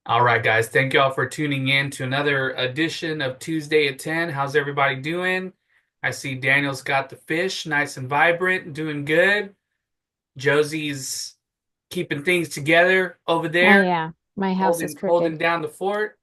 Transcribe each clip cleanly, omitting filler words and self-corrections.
All right, guys. Thank you all for tuning in to another edition of Tuesday at 10. How's everybody doing? I see Daniel's got the fish, nice and vibrant, doing good. Josie's keeping things together over Oh there, yeah, my house is holding crooked. down the fort.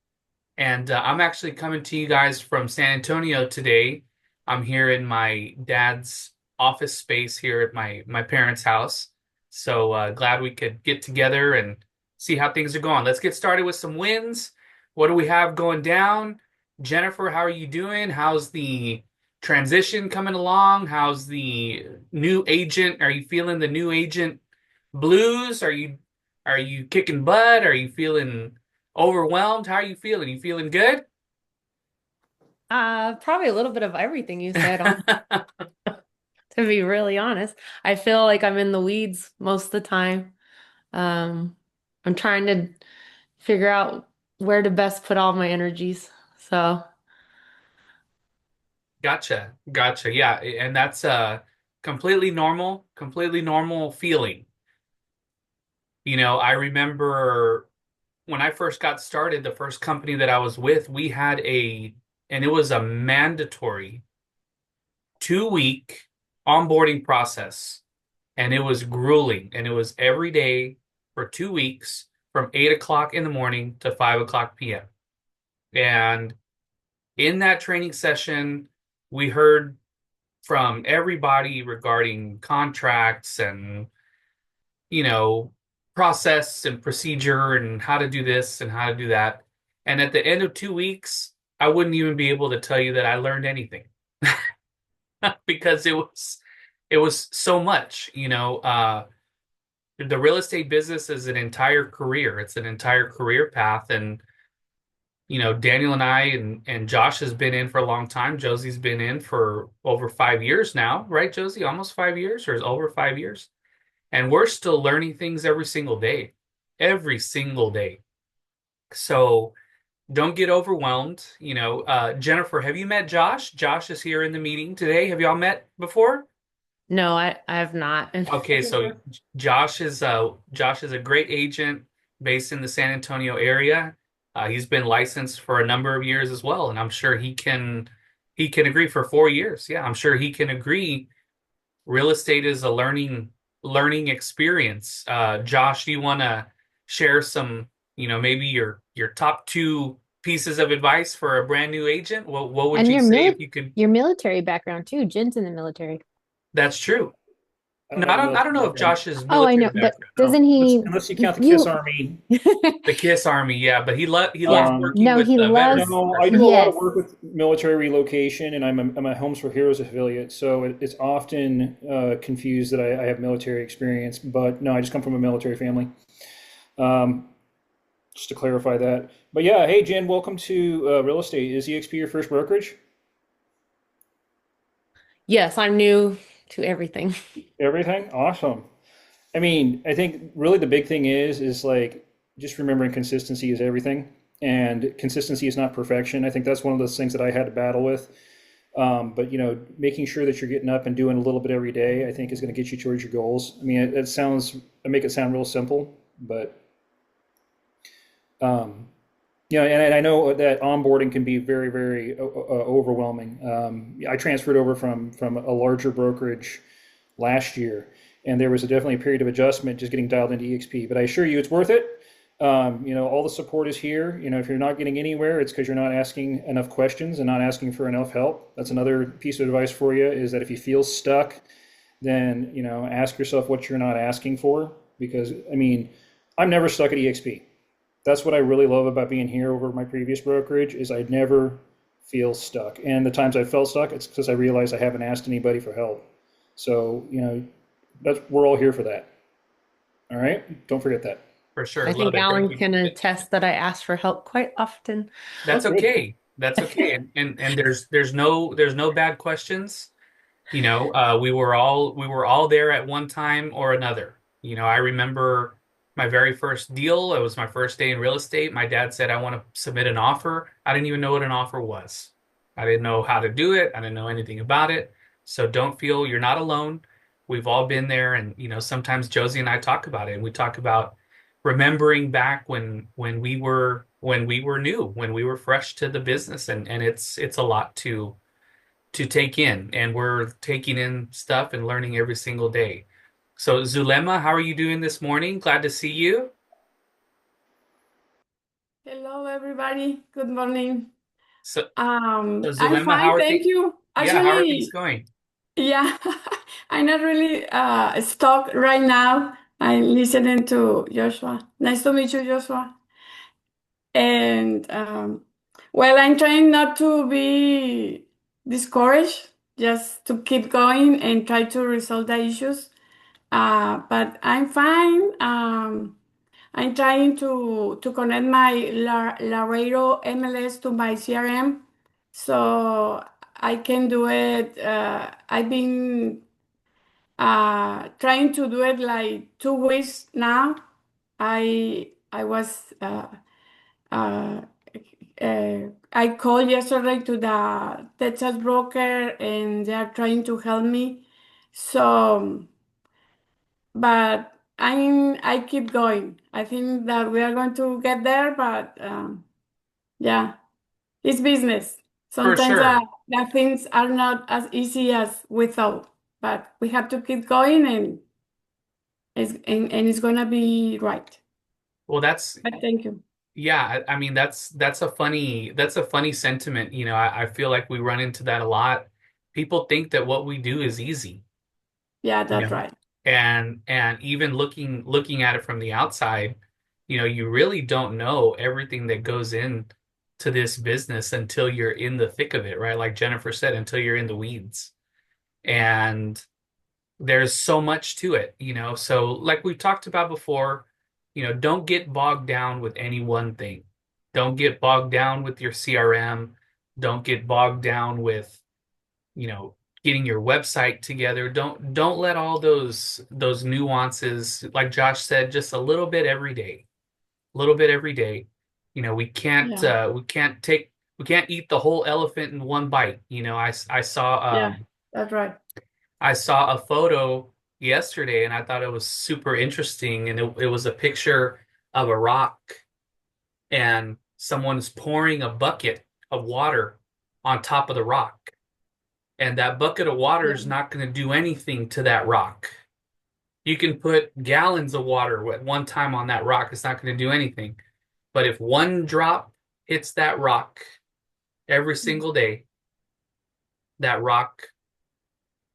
And I'm actually coming to you guys from San Antonio today. I'm here in my dad's office space here at my parents' house. So glad we could get together and see how things are going. Let's get started with some wins. What do we have going down? Jennifer, how are you doing? How's the transition coming along? How's the new agent? Are you feeling the new agent blues? Are you kicking butt? Are you feeling overwhelmed? How are you feeling? You feeling good? Probably a little bit of everything you said on, to be really honest. I feel like I'm in the weeds most of the time. Um, I'm trying to figure out where to best put all my energies. So, Gotcha. Gotcha. Yeah, and that's a completely normal feeling. I remember when I first got started, the first company that I was with, we had and it was a mandatory 2 week onboarding process. And it was grueling. And it was every day for 2 weeks from 8 o'clock in the morning to 5 o'clock p.m. And in that training session, we heard from everybody regarding contracts and, you know, process and procedure and how to do this and how to do that. And at the end of 2 weeks, I wouldn't even be able to tell you that I learned anything because it was so much, the real estate business is an entire career. It's an entire career path. And, Daniel and I and Josh has been in for a long time. Josie's been in for over 5 years now, right, Josie? Almost 5 years or is over 5 years. And we're still learning things every single day. So don't get overwhelmed. Jennifer, have you met Josh? Josh is here in the meeting today. Have y'all met before? no, I have not. Okay, so Josh is a great agent based in the San Antonio area. He's been licensed for a number of years as well, and I'm sure he can agree for 4 years. Yeah, I'm sure he can agree. Real estate is a learning experience. Josh, do you want to share some, maybe your top two pieces of advice for a brand new agent? What would And you say if you could? your military background too. Jen's in the military. That's true. I don't No, have a I military don't know if background. Josh's Oh, I military know, but background. doesn't Unless, he unless you count the KISS you Army. The KISS Army, yeah, but he loves Yeah. Um, working No, with he loves veterans no, for I do sure. a lot of yes. work with military relocation, and I'm a Homes for Heroes affiliate, so it's often confused that I have military experience, but no, I just come from a military family. Um, just to clarify that. But yeah, hey Jen, welcome to real estate. Is EXP your first brokerage? Yes, I'm new to everything. Everything? Awesome. I mean, I think really the big thing is like just remembering consistency is everything, and consistency is not perfection. I think that's one of those things that I had to battle with. But making sure that you're getting up and doing a little bit every day, I think is going to get you towards your goals. I mean, I make it sound real simple, but um, and I know that onboarding can be very, very overwhelming. I transferred over from a larger brokerage last year, and there was definitely a period of adjustment just getting dialed into EXP. But I assure you, it's worth it. All the support is here. If you're not getting anywhere, it's because you're not asking enough questions and not asking for enough help. That's another piece of advice for you is that if you feel stuck, then, ask yourself what you're not asking for. Because, I mean, I'm never stuck at EXP. That's what I really love about being here over my previous brokerage is I never feel stuck. And the times I felt stuck, it's because I realized I haven't asked anybody for help. So, we're all here for that. All right? Don't forget that. For sure. I Love think it. Thank Alan you. can attest that I ask for help quite often. Oh, That's good. okay. That's okay. And there's no bad questions. We were all there at one time or another. I remember my very first deal. It was my first day in real estate. My dad said, I want to submit an offer. I didn't even know what an offer was. I didn't know how to do it. I didn't know anything about it. So don't feel you're not alone. We've all been there. And, sometimes Josie and I talk about it. And we talk about remembering back when we were new, when we were fresh to the business, and it's a lot to take in, and we're taking in stuff and learning every single day. So Zulema, how are you doing this morning? Glad to see you. Hello, everybody. Good morning. So, so I'm Zulema, how fine, are thank things? you. Yeah, how are things Actually, going? yeah, I'm not really stuck right now. I'm listening to Joshua. Nice to meet you, Joshua. And well, I'm trying not to be discouraged, just to keep going and try to resolve the issues. But I'm fine. I'm trying to connect my Laredo MLS to my CRM so I can do it. I've been trying to do it like 2 weeks now. I was uh, I called yesterday to the Texas broker and they are trying to help me. So, but I keep going. I think that we are going to get there, but yeah, it's business. For Sometimes sure. the things are not as easy as we thought, but we have to keep going and it's gonna be right. Well, that's But thank you. yeah, I mean that's a funny sentiment. I feel like we run into that a lot. People think that what we do is easy, Yeah, you that's know. right. And even looking at it from the outside, you really don't know everything that goes in to this business until you're in the thick of it, right? Like Jennifer said, until you're in the weeds. And there's so much to it. So like we talked about before, don't get bogged down with any one thing. Don't get bogged down with your CRM. Don't get bogged down with, you know, getting your website together. Don't let all those nuances, like Josh said, just a little bit every day. A little bit every day. We can't Yeah, we can't eat the whole elephant in one bite. I saw yeah, that's right. I saw a photo yesterday and I thought it was super interesting. And it was a picture of a rock and someone's pouring a bucket of water on top of the rock. And that bucket of water Yeah, is not going to do anything to that rock. You can put gallons of water at one time on that rock, it's not going to do anything. But if one drop hits that rock every single day, that rock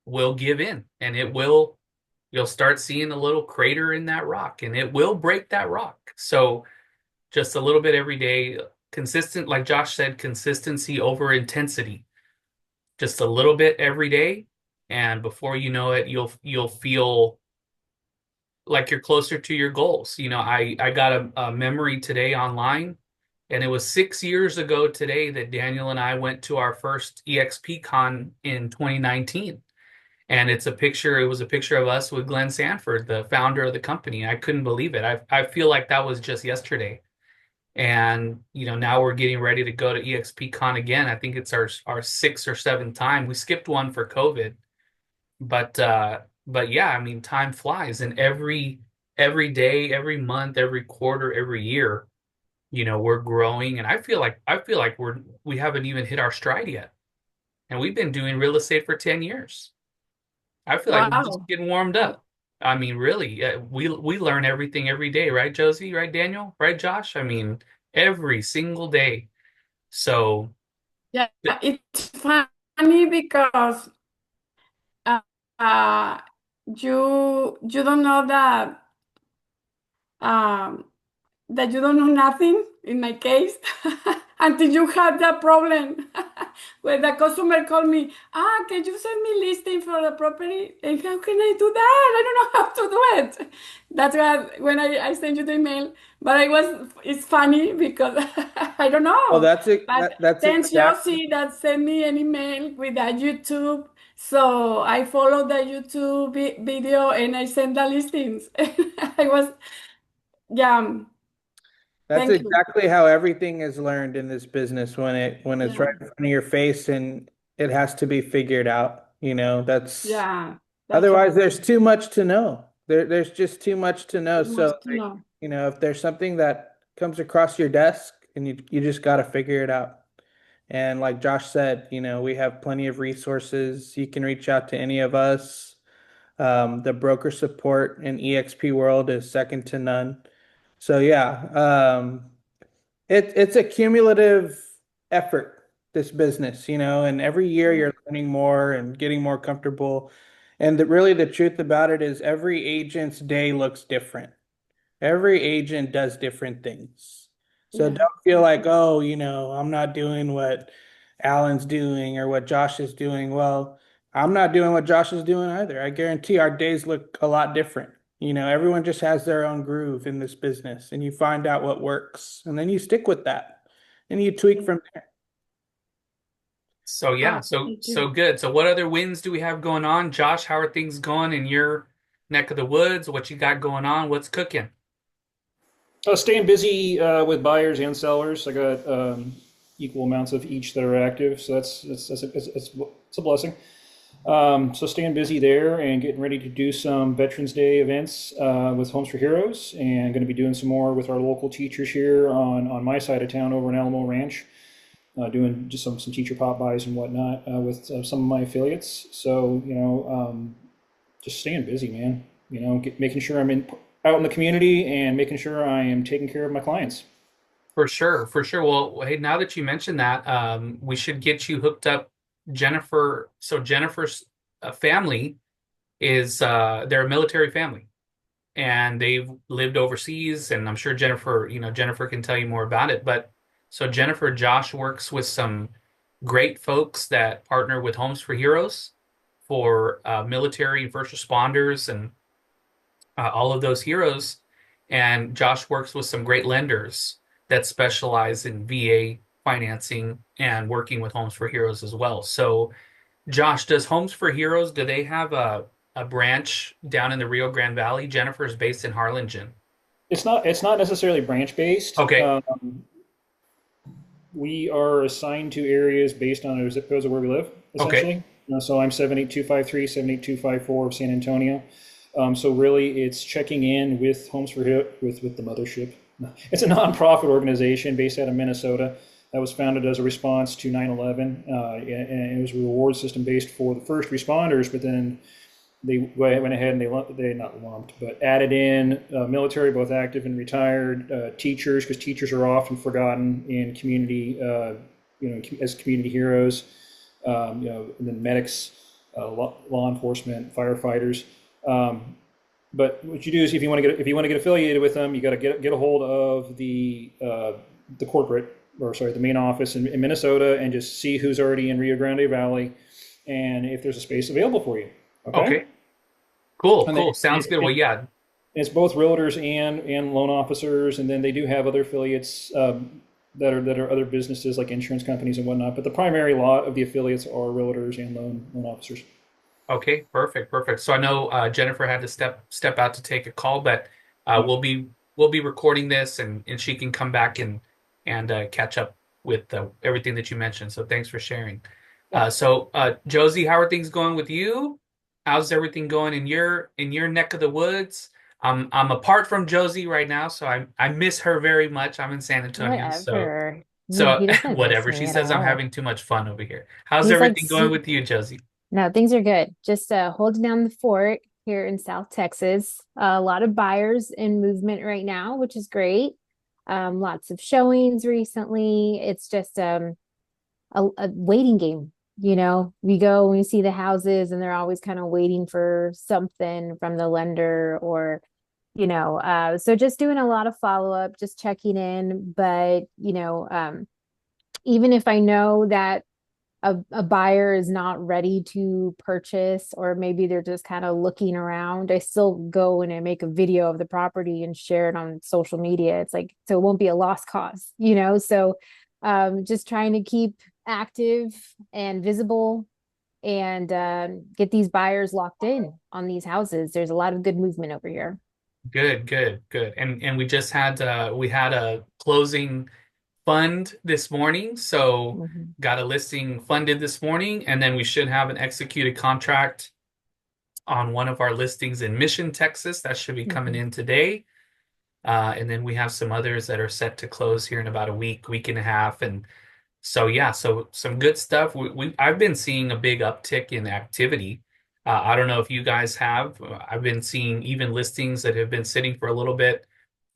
will give in and you'll start seeing a little crater in that rock and it will break that rock. So just a little bit every day, consistent, like Josh said, consistency over intensity. Just a little bit every day, and before you know it, you'll feel like you're closer to your goals. I got a memory today online, and it was 6 years ago today that Daniel and I went to our first EXP Con in 2019. And it was a picture of us with Glenn Sanford, the founder of the company. I couldn't believe it. I feel like that was just yesterday. And now we're getting ready to go to EXP Con again. I think it's our sixth or seventh time. We skipped one for COVID, but yeah, I mean, time flies, and every day, every month, every quarter, every year, we're growing. And I feel like we haven't even hit our stride yet. And we've been doing real estate for 10 years. I feel like we're just wow. getting warmed up. I mean, really, we learn everything every day, right, Josie? Right, Daniel? Right, Josh? I mean, every single day. So, Yeah, it's funny because uh, uh, you don't know um, that you don't know nothing in my case until you have that problem when the customer called me, can you send me listing for the property, and how can I do that? I don't know how to do it. That's why when I sent you the email, but it's funny because I don't Well, know, but that's thanks exactly Josie that sent me an email with the YouTube, so I followed the YouTube video and I sent the listings. I was, yeah. that's Thank you. exactly how everything is learned in this business when it's right Yeah, in front of your face and it has to be figured out. yeah, that's Otherwise right. there's too much to know. There's just too much to know. Too much So to know. You know, if there's something that comes across your desk and you just got to figure it out. And like Josh said, you know, we have plenty of resources. You can reach out to any of us. The broker support in EXP world is second to none. So yeah, it's a cumulative effort, this business, you know, and every year you're learning more and getting more comfortable. And really the truth about it is every agent's day looks different. Every agent does different things. So Yeah. don't feel like, oh, you know, I'm not doing what Alan's doing or what Josh is doing. Well, I'm not doing what Josh is doing either. I guarantee our days look a lot different. You know, everyone just has their own groove in this business, and you find out what works, and then you stick with that, and you tweak from there. So yeah, so good. So what other wins do we have going on? Josh, how are things going in your neck of the woods? What you got going on? What's cooking? Staying busy with buyers and sellers. I got equal amounts of each that are active, so it's a blessing. So staying busy there and getting ready to do some Veterans Day events with Homes for Heroes, and going to be doing some more with our local teachers here on my side of town over in Alamo Ranch, doing just some teacher pop bys and whatnot with some of my affiliates. So just staying busy, man. Making sure I'm out in the community and making sure I am taking care of my clients. For sure, for sure. Well, hey, now that you mentioned that, we should get you hooked up, Jennifer. So Jennifer's family is they're a military family, and they've lived overseas, and I'm sure Jennifer, Jennifer can tell you more about it. But so Jennifer, Josh works with some great folks that partner with Homes for Heroes for military first responders and all of those heroes. And Josh works with some great lenders that specialize in VA financing and working with Homes for Heroes as well. So, Josh, does Homes for Heroes, do they have a branch down in the Rio Grande Valley? Jennifer is based in Harlingen. It's not necessarily branch based. Okay. We are assigned to areas based on our zip codes of where we live, Okay. essentially. So I'm 78253, 78254 of San Antonio. So really, it's checking in with Homes for with the mothership. It's a nonprofit organization based out of Minnesota that was founded as a response to 9/11, and it was a reward system based for the first responders. But then they went ahead and they not lumped, but added in military, both active and retired, teachers, because teachers are often forgotten in community, as community heroes, and then medics, law enforcement, firefighters. But what you do is, if you want to get affiliated with them, you got to get a hold of the corporate, or sorry, the main office in Minnesota, and just see who's already in Rio Grande Valley, and if there's a space available for you. Okay. Okay. Cool. And Cool. Sounds good. Well, yeah. it's both realtors and loan officers, and then they do have other affiliates that are other businesses like insurance companies and whatnot. But the primary lot of the affiliates are realtors and loan officers. Okay. Perfect. Perfect. So I know Jennifer had to step out to take a call, but we'll be recording this, and she can come back and catch up with everything that you mentioned. So thanks for sharing. So Josie, how are things going with you? How's everything going in your neck of the woods? I'm apart from Josie right now, so I miss her very much. I'm in San Antonio, so Whatever. so He doesn't miss whatever. me She at says I'm all. having too much fun over here. How's He's like, everything going with you, Josie? no, things are good. Just holding down the fort here in South Texas. A lot of buyers in movement right now, which is great. Lots of showings recently. It's just a waiting game. You know, we go and we see the houses, and they're always kind of waiting for something from the lender, or so just doing a lot of follow-up, just checking in. But even if I know that a buyer is not ready to purchase, or maybe they're just kind of looking around, I still go and I make a video of the property and share it on social media. It's like, so it won't be a lost cause, so just trying to keep active and visible, and get these buyers locked in on these houses. There's a lot of good movement over here. Good, good, good. And we just had we had a closing fund this morning, so Mhm. got a listing funded this morning, and then we should have an executed contract on one of our listings in Mission, Texas. That should be coming Mhm. in today. And then we have some others that are set to close here in about a week, week and a half. And so, yeah, so some good stuff. I've been seeing a big uptick in activity. I don't know if you guys have. I've been seeing even listings that have been sitting for a little bit.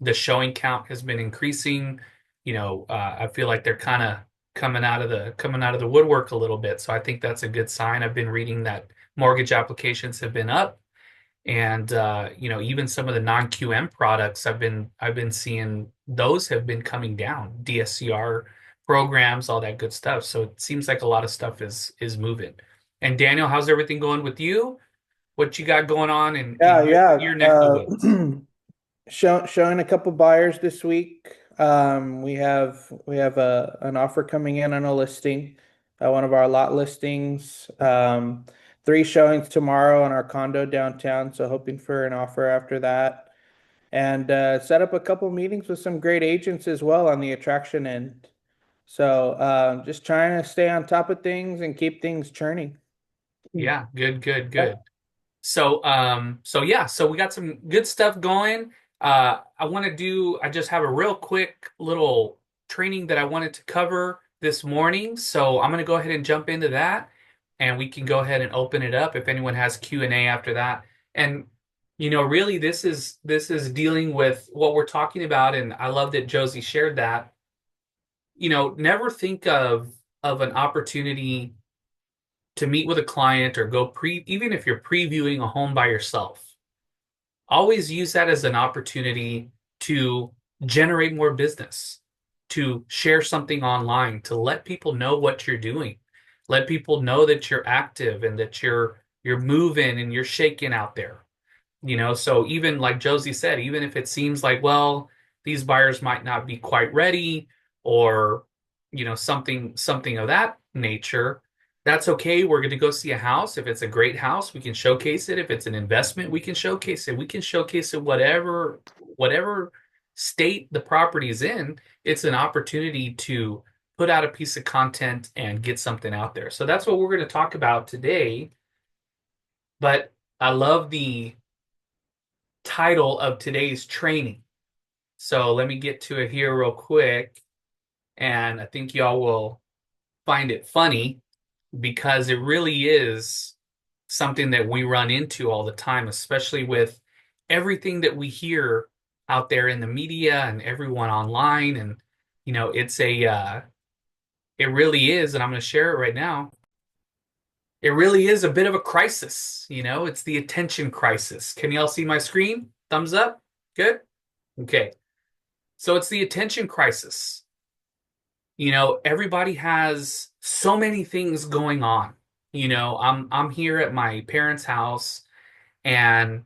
The showing count has been increasing. I feel like they're kind of coming out of the woodwork a little bit. So I think that's a good sign. I've been reading that mortgage applications have been up, and even some of the non-QM products I've been seeing those have been coming down. DSCR programs, all that good stuff. So it seems like a lot of stuff is moving. And Daniel, how's everything going with you? What you got going on in Yeah, your neck of the woods? Showing a couple buyers this week. We have an offer coming in on a listing, one of our lot listings. Three showings tomorrow on our condo downtown, so hoping for an offer after that. And set up a couple meetings with some great agents as well on the attraction end. So just trying to stay on top of things and keep things churning. Yeah, good, good, Yeah. good. So yeah, so we got some good stuff going. I just have a real quick little training that I wanted to cover this morning. So I'm gonna go ahead and jump into that, and we can go ahead and open it up if anyone has Q&A after that. And really this is dealing with what we're talking about, and I love that Josie shared that. Never think of an opportunity to meet with a client or even if you're previewing a home by yourself, always use that as an opportunity to generate more business, to share something online, to let people know what you're doing, let people know that you're active and that you're moving and you're shaking out there. So even like Josie said, even if it seems like, well, these buyers might not be quite ready, or something of that nature, that's okay. We're going to go see a house. If it's a great house, we can showcase it. If it's an investment, we can showcase it. We can showcase it whatever state the property is in. It's an opportunity to put out a piece of content and get something out there. So that's what we're going to talk about today. But I love the title of today's training. So let me get to it here real quick. And I think y'all will find it funny because it really is something that we run into all the time, especially with everything that we hear out there in the media and everyone online. And, it really is. And I'm going to share it right now. It really is a bit of a crisis. It's the attention crisis. Can y'all see my screen? Thumbs up? Good? Okay. So it's the attention crisis. Everybody has so many things going on. I'm here at my parents' house, and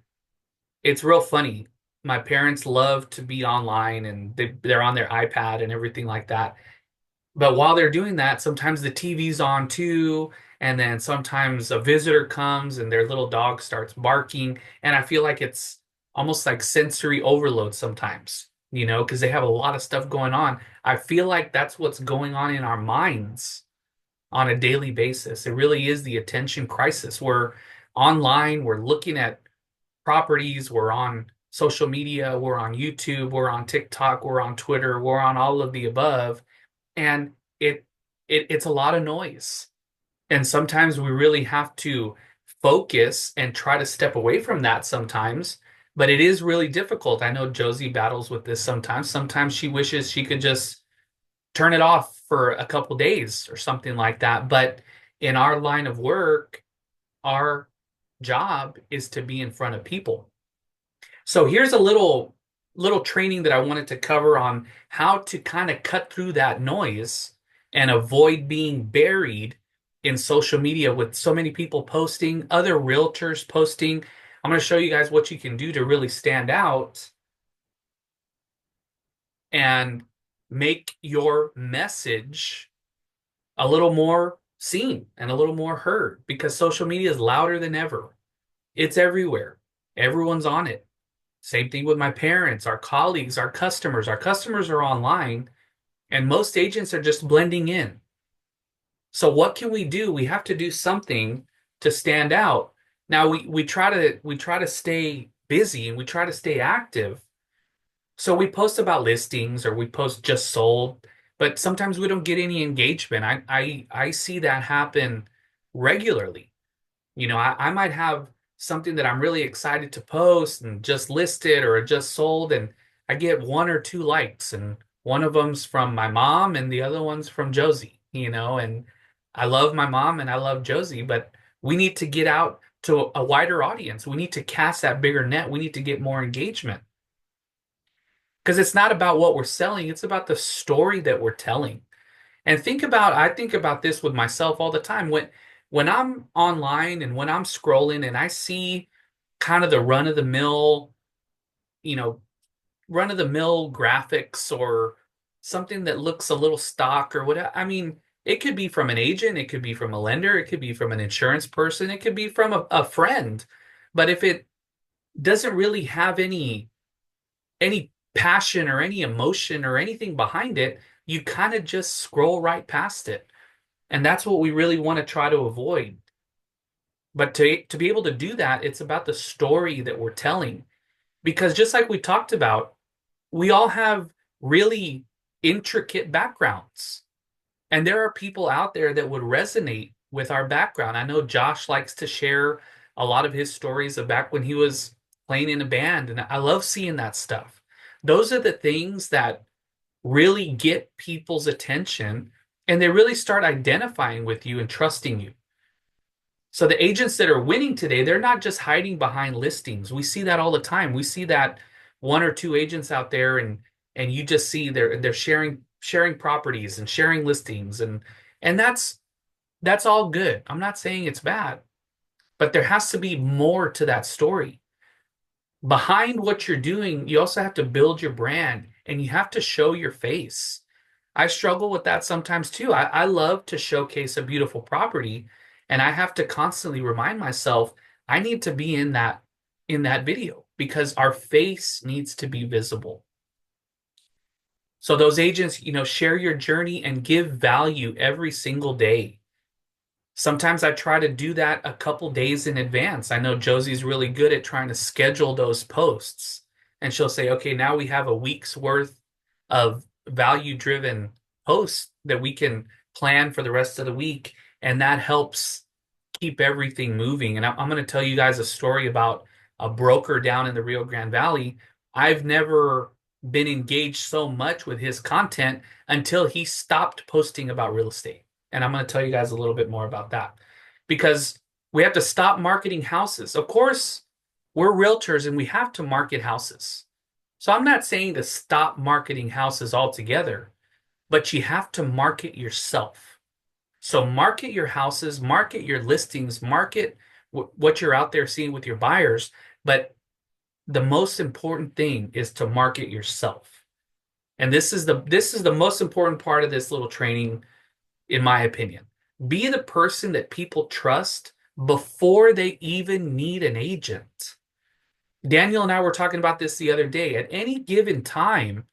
it's real funny. My parents love to be online, and they're on their iPad and everything like that. But while they're doing that, sometimes the TV's on too, and then sometimes a visitor comes and their little dog starts barking, and I feel like it's almost like sensory overload sometimes, because they have a lot of stuff going on. I feel like that's what's going on in our minds on a daily basis. It really is the attention crisis. We're online, we're looking at properties, we're on social media, we're on YouTube, we're on TikTok, we're on Twitter, we're on all of the above, and it, it's a lot of noise. And sometimes we really have to focus and try to step away from that sometimes, but it is really difficult. I know Josie battles with this sometimes. Sometimes she wishes she could just turn it off for a couple days or something like that. But in our line of work, our job is to be in front of people. So here's a little training that I wanted to cover on how to kind of cut through that noise and avoid being buried in social media with so many people posting, other realtors posting. I'm going to show you guys what you can do to really stand out and make your message a little more seen and a little more heard, because social media is louder than ever. It's everywhere. Everyone's on it. Same thing with my parents, our colleagues, our customers. Our customers are online, and most agents are just blending in. So what can we do? We have to do something to stand out. Now we try to stay busy and we try to stay active, So we post about listings or we post just sold, but sometimes we don't get any engagement. I see that happen regularly. I might have something that I'm really excited to post and just listed or just sold, and I get one or two likes, and one of them's from my mom and the other one's from Josie, and I love my mom and I love Josie, but we need to get out to a wider audience. We need to cast that bigger net. We need to get more engagement because it's not about what we're selling, it's about the story that we're telling. And I think about this with myself all the time. When I'm online and when I'm scrolling and I see kind of the you know, run of the mill graphics or something that looks a little stock or whatever. I mean, it could be from an agent, it could be from a lender, it could be from an insurance person, it could be from a friend. But if it doesn't really have any passion or any emotion or anything behind it, you kind of just scroll right past it. And that's what we really want to try to avoid. But to be able to do that, it's about the story that we're telling. Because just like we talked about, we all have really intricate backgrounds. And there are people out there that would resonate with our background. I know Josh likes to share a lot of his stories of back when he was playing in a band, and I love seeing that stuff. Those are the things that really get people's attention, and they really start identifying with you and trusting you. So the agents that are winning today, they're not just hiding behind listings. We see that all the time. We see that one or two agents out there, and you just see they're sharing properties and sharing listings, and that's all good. I'm not saying it's bad, but there has to be more to that story. Behind what you're doing, you also have to build your brand and you have to show your face. I struggle with that sometimes too. I love to showcase a beautiful property, and I have to constantly remind myself I need to be in that video because our face needs to be visible. So those agents, share your journey and give value every single day. Sometimes I try to do that a couple days in advance. I know Josie's really good at trying to schedule those posts. And she'll say, okay, now we have a week's worth of value-driven posts that we can plan for the rest of the week. And that helps keep everything moving. And I'm going to tell you guys a story about a broker down in the Rio Grande Valley. I've never been engaged so much with his content until he stopped posting about real estate. And I'm going to tell you guys a little bit more about that because we have to stop marketing houses. Of course, we're realtors and we have to market houses. So I'm not saying to stop marketing houses altogether, but you have to market yourself. So market your houses, market your listings, market what you're out there seeing with your buyers. But the most important thing is to market yourself. And this is the most important part of this little training, in my opinion. Be the person that people trust before they even need an agent. Daniel and I were talking about this the other day. At any given time,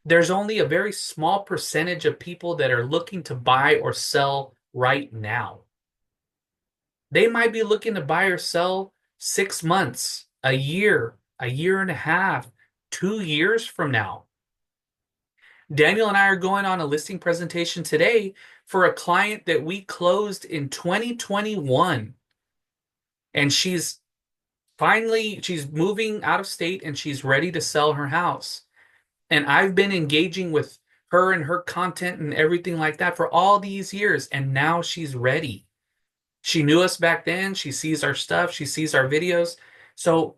there's only a very small percentage of people that are looking to buy or sell right now. They might be looking to buy or sell 6 months, a year and a half, 2 years from now. Daniel and I are going on a listing presentation today for a client that we closed in 2021. And she's moving out of state and she's ready to sell her house. And I've been engaging with her and her content and everything like that for all these years. And now she's ready. She knew us back then. She sees our stuff. She sees our videos. So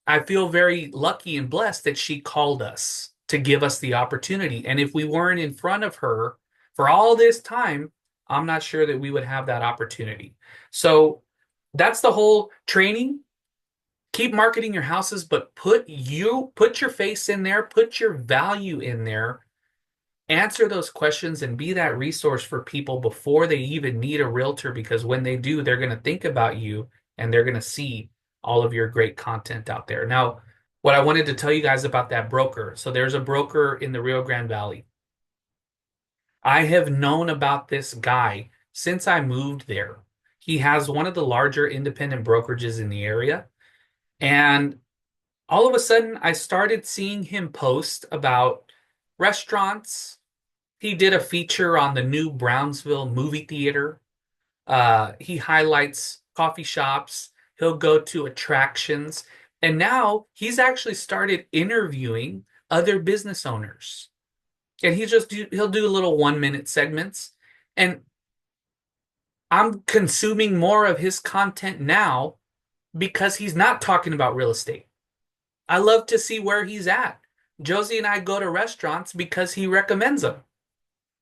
I feel very lucky and blessed that she called us to give us the opportunity. And if we weren't in front of her for all this time, I'm not sure that we would have that opportunity. So that's the whole training. Keep marketing your houses, but put your face in there, put your value in there, answer those questions and be that resource for people before they even need a realtor, because when they do, they're going to think about you and they're going to see all of your great content out there. Now, what I wanted to tell you guys about that broker. So there's a broker in the Rio Grande Valley. I have known about this guy since I moved there. He has one of the larger independent brokerages in the area. And all of a sudden I started seeing him post about restaurants. He did a feature on the new Brownsville movie theater. He highlights coffee shops. He'll go to attractions. And now he's actually started interviewing other business owners. And he'll do little 1 minute segments. And I'm consuming more of his content now because he's not talking about real estate. I love to see where he's at. Josie and I go to restaurants because he recommends them.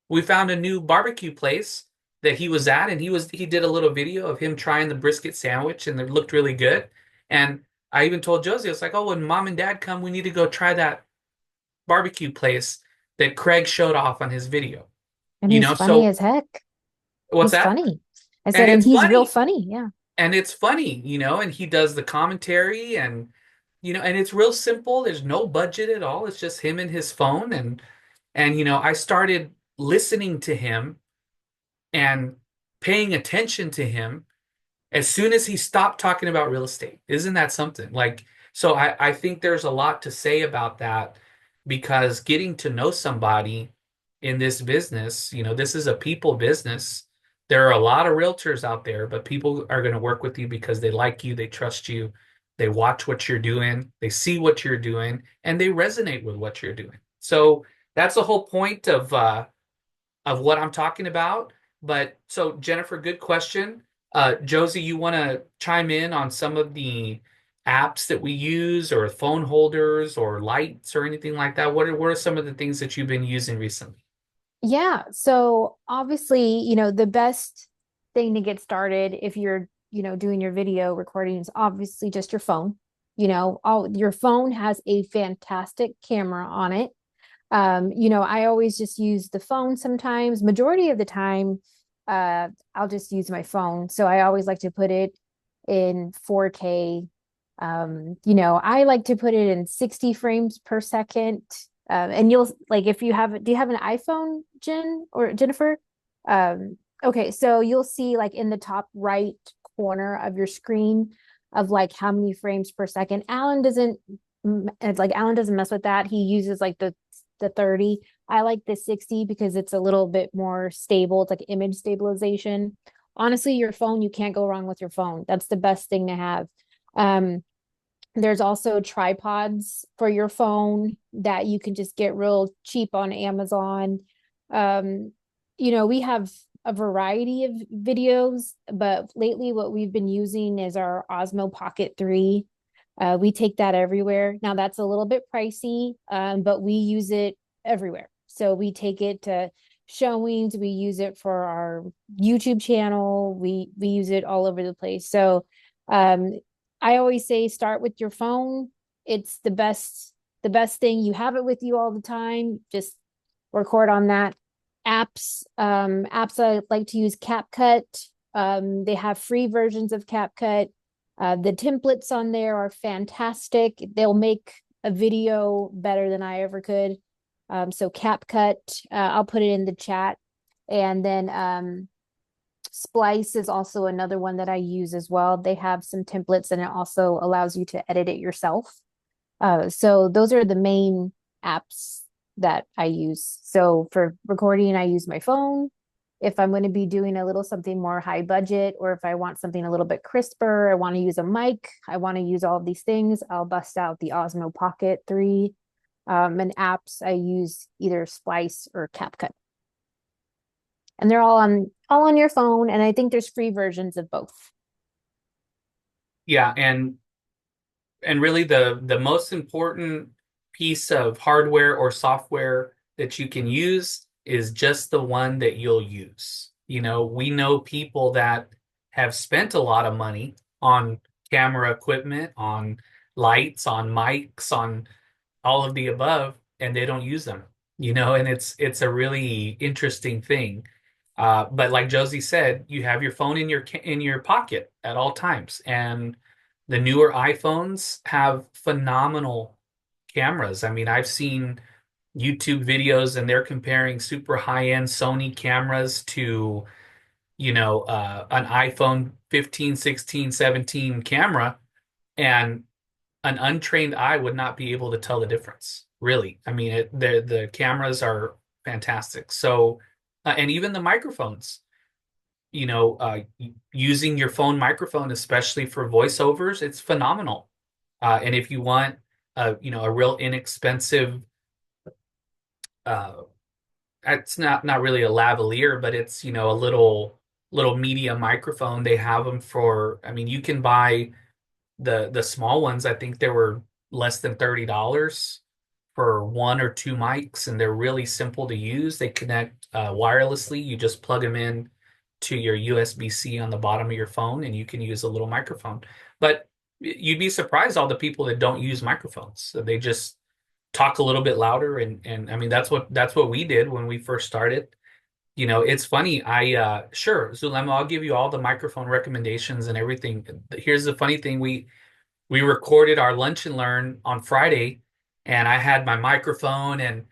We found a new barbecue place that he was at, and he did a little video of him trying the brisket sandwich, and it looked really good. And I even told Josie, I was like, "Oh, when mom and dad come, we need to go try that barbecue place that Craig showed off on his video." And You he's know, funny so as heck. what's He's that? funny. I And said, and it's he's real funny. funny. Yeah. And it's funny, and he does the commentary, and and it's real simple. There's no budget at all. It's just him and his phone, and I started listening to him and paying attention to him as soon as he stopped talking about real estate. Isn't that something? Like, so I think there's a lot to say about that, because getting to know somebody in this business, this is a people business. There are a lot of realtors out there, but people are going to work with you because they like you, they trust you, they watch what you're doing, they see what you're doing, and they resonate with what you're doing. So that's the whole point of what I'm talking about. But so, Jennifer, good question. Josie, you want to chime in on some of the apps that we use, or phone holders, or lights, or anything like that? What are some of the things that you've been using recently? Yeah. So obviously, the best thing to get started if you're, doing your video recording is obviously just your phone. Your phone has a fantastic camera on it. I always just use the phone sometimes. Majority of the time, I'll just use my phone. So I always like to put it in 4K. I like to put it in 60 frames per second. And you'll like if you have do you have an iPhone, Jen or Jennifer? Okay, so you'll see like in the top right corner of your screen of like how many frames per second. Alan doesn't mess with that. He uses like the 30. I like the 60 because it's a little bit more stable. It's like image stabilization. Honestly, your phone, you can't go wrong with your phone. That's the best thing to have. Um, there's also tripods for your phone that you can just get real cheap on Amazon. Um, we have a variety of videos, but lately what we've been using is our Osmo Pocket 3. We take that everywhere. Now that's a little bit pricey, but we use it everywhere. So we take it to showings, we use it for our YouTube channel, we use it all over the place. So um, I always say start with your phone. It's the best thing. You have it with you all the time. Just record on that. Apps I like to use CapCut. They have free versions of CapCut. The templates on there are fantastic. They'll make a video better than I ever could. So CapCut, I'll put it in the chat. And then Splice is also another one that I use as well. They have some templates and it also allows you to edit it yourself. So those are the main apps that I use. So for recording, I use my phone. If I'm going to be doing a little something more high budget, or if I want something a little bit crisper, I want to use a mic, I want to use all of these things, I'll bust out the Osmo Pocket 3. And apps, I use either Splice or CapCut. And they're all on your phone, and I think there's free versions of both. Yeah, and really the most important piece of hardware or software that you can use is just the one that you'll use. We know people that have spent a lot of money on camera equipment, on lights, on mics, on all of the above, and they don't use them. And it's a really interesting thing. But like Josie said, you have your phone in your pocket at all times, and the newer iPhones have phenomenal cameras. I mean, I've seen YouTube videos, and they're comparing super high-end Sony cameras to, an iPhone 15, 16, 17 camera, and an untrained eye would not be able to tell the difference, really. I mean, the cameras are fantastic. So, and even the microphones, using your phone microphone, especially for voiceovers, it's phenomenal. And if you want, a real inexpensive, uh, it's not really a lavalier, but it's, a little media microphone. They have them for, I mean, you can buy the small ones. I think they were less than $30 for one or two mics, and they're really simple to use. They connect wirelessly. You just plug them in to your USB-C on the bottom of your phone, and you can use a little microphone. But you'd be surprised all the people that don't use microphones. So they just talk a little bit louder, and I mean that's what we did when we first started. It's funny. Sure, Zulema, I'll give you all the microphone recommendations and everything. Here's the funny thing. We recorded our lunch and learn on Friday, and I had my microphone, and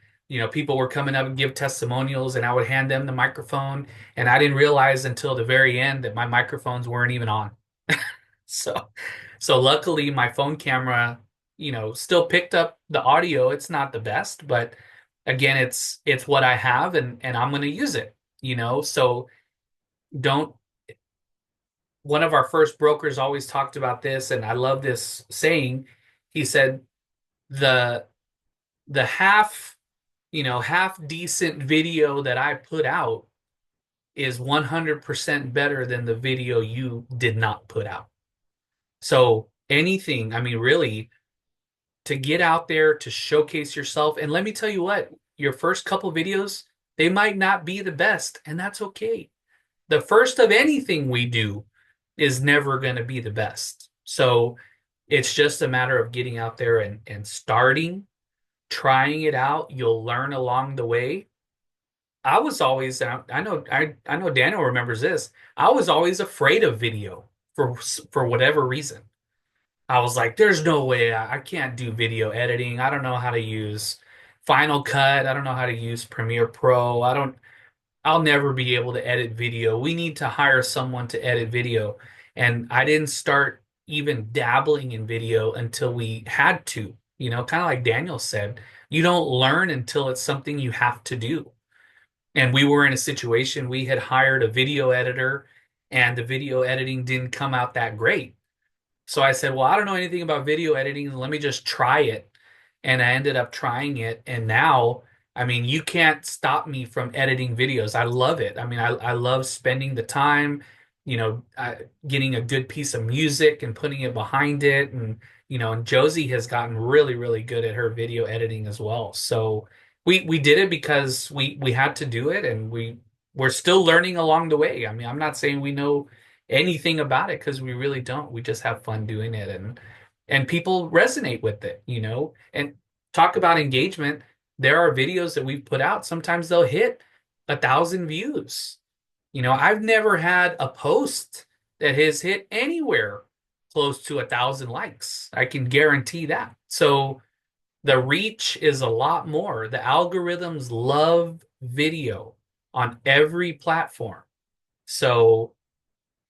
people were coming up and give testimonials, and I would hand them the microphone, and I didn't realize until the very end that my microphones weren't even on. So so luckily my phone camera, still picked up the audio. It's not the best, but again, it's what I have, and I'm going to use it, so don't one of our first brokers always talked about this, and I love this saying. He said the the half decent video that I put out is 100% better than the video you did not put out. So anything, I mean, really, to get out there to showcase yourself. And let me tell you what, your first couple videos, they might not be the best, and that's okay. The first of anything we do is never going to be the best. So it's just a matter of getting out there and starting, trying it out. You'll learn along the way. I was always, I know Daniel remembers this. I was always afraid of video for whatever reason. I was like, there's no way I can't do video editing. I don't know how to use Final Cut. I don't know how to use Premiere Pro. I'll never be able to edit video. We need to hire someone to edit video. And I didn't start even dabbling in video until we had to, kind of like Daniel said, you don't learn until it's something you have to do. And we were in a situation, we had hired a video editor, and the video editing didn't come out that great. So I said, well, I don't know anything about video editing. Let me just try it. And I ended up trying it. And now, I mean, you can't stop me from editing videos. I love it. I mean, I love spending the time, getting a good piece of music and putting it behind it. And Josie has gotten really, really good at her video editing as well. So we did it because we had to do it, and we're still learning along the way. I mean, I'm not saying we know anything about it, because we really don't. We just have fun doing it, and people resonate with it, and talk about engagement. There are videos that we've put out, sometimes they'll hit 1,000 views. I've never had a post that has hit anywhere close to 1,000 likes. I can guarantee that. So the reach is a lot more. The algorithms love video on every platform. So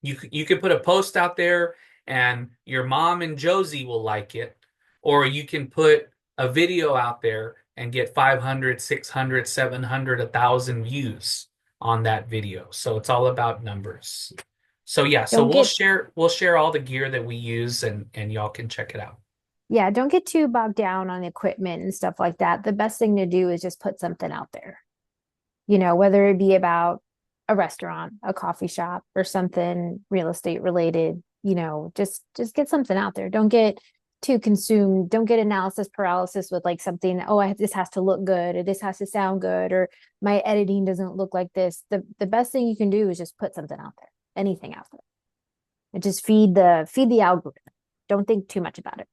you could put a post out there, and your mom and Josie will like it, or you can put a video out there and get 500, 600, 700, 1,000 views on that video. So it's all about numbers. So yeah, so Don't we'll share all the gear that we use, and y'all can check it out. Yeah, don't get too bogged down on equipment and stuff like that. The best thing to do is just put something out there. Whether it be about a restaurant, a coffee shop, or something real estate related, just get something out there. Don't get too consumed. Don't get analysis paralysis with like something, this has to look good, or this has to sound good, or my editing doesn't look like this. The best thing you can do is just put something out there, anything out there. And just feed the algorithm. Don't think too much about it.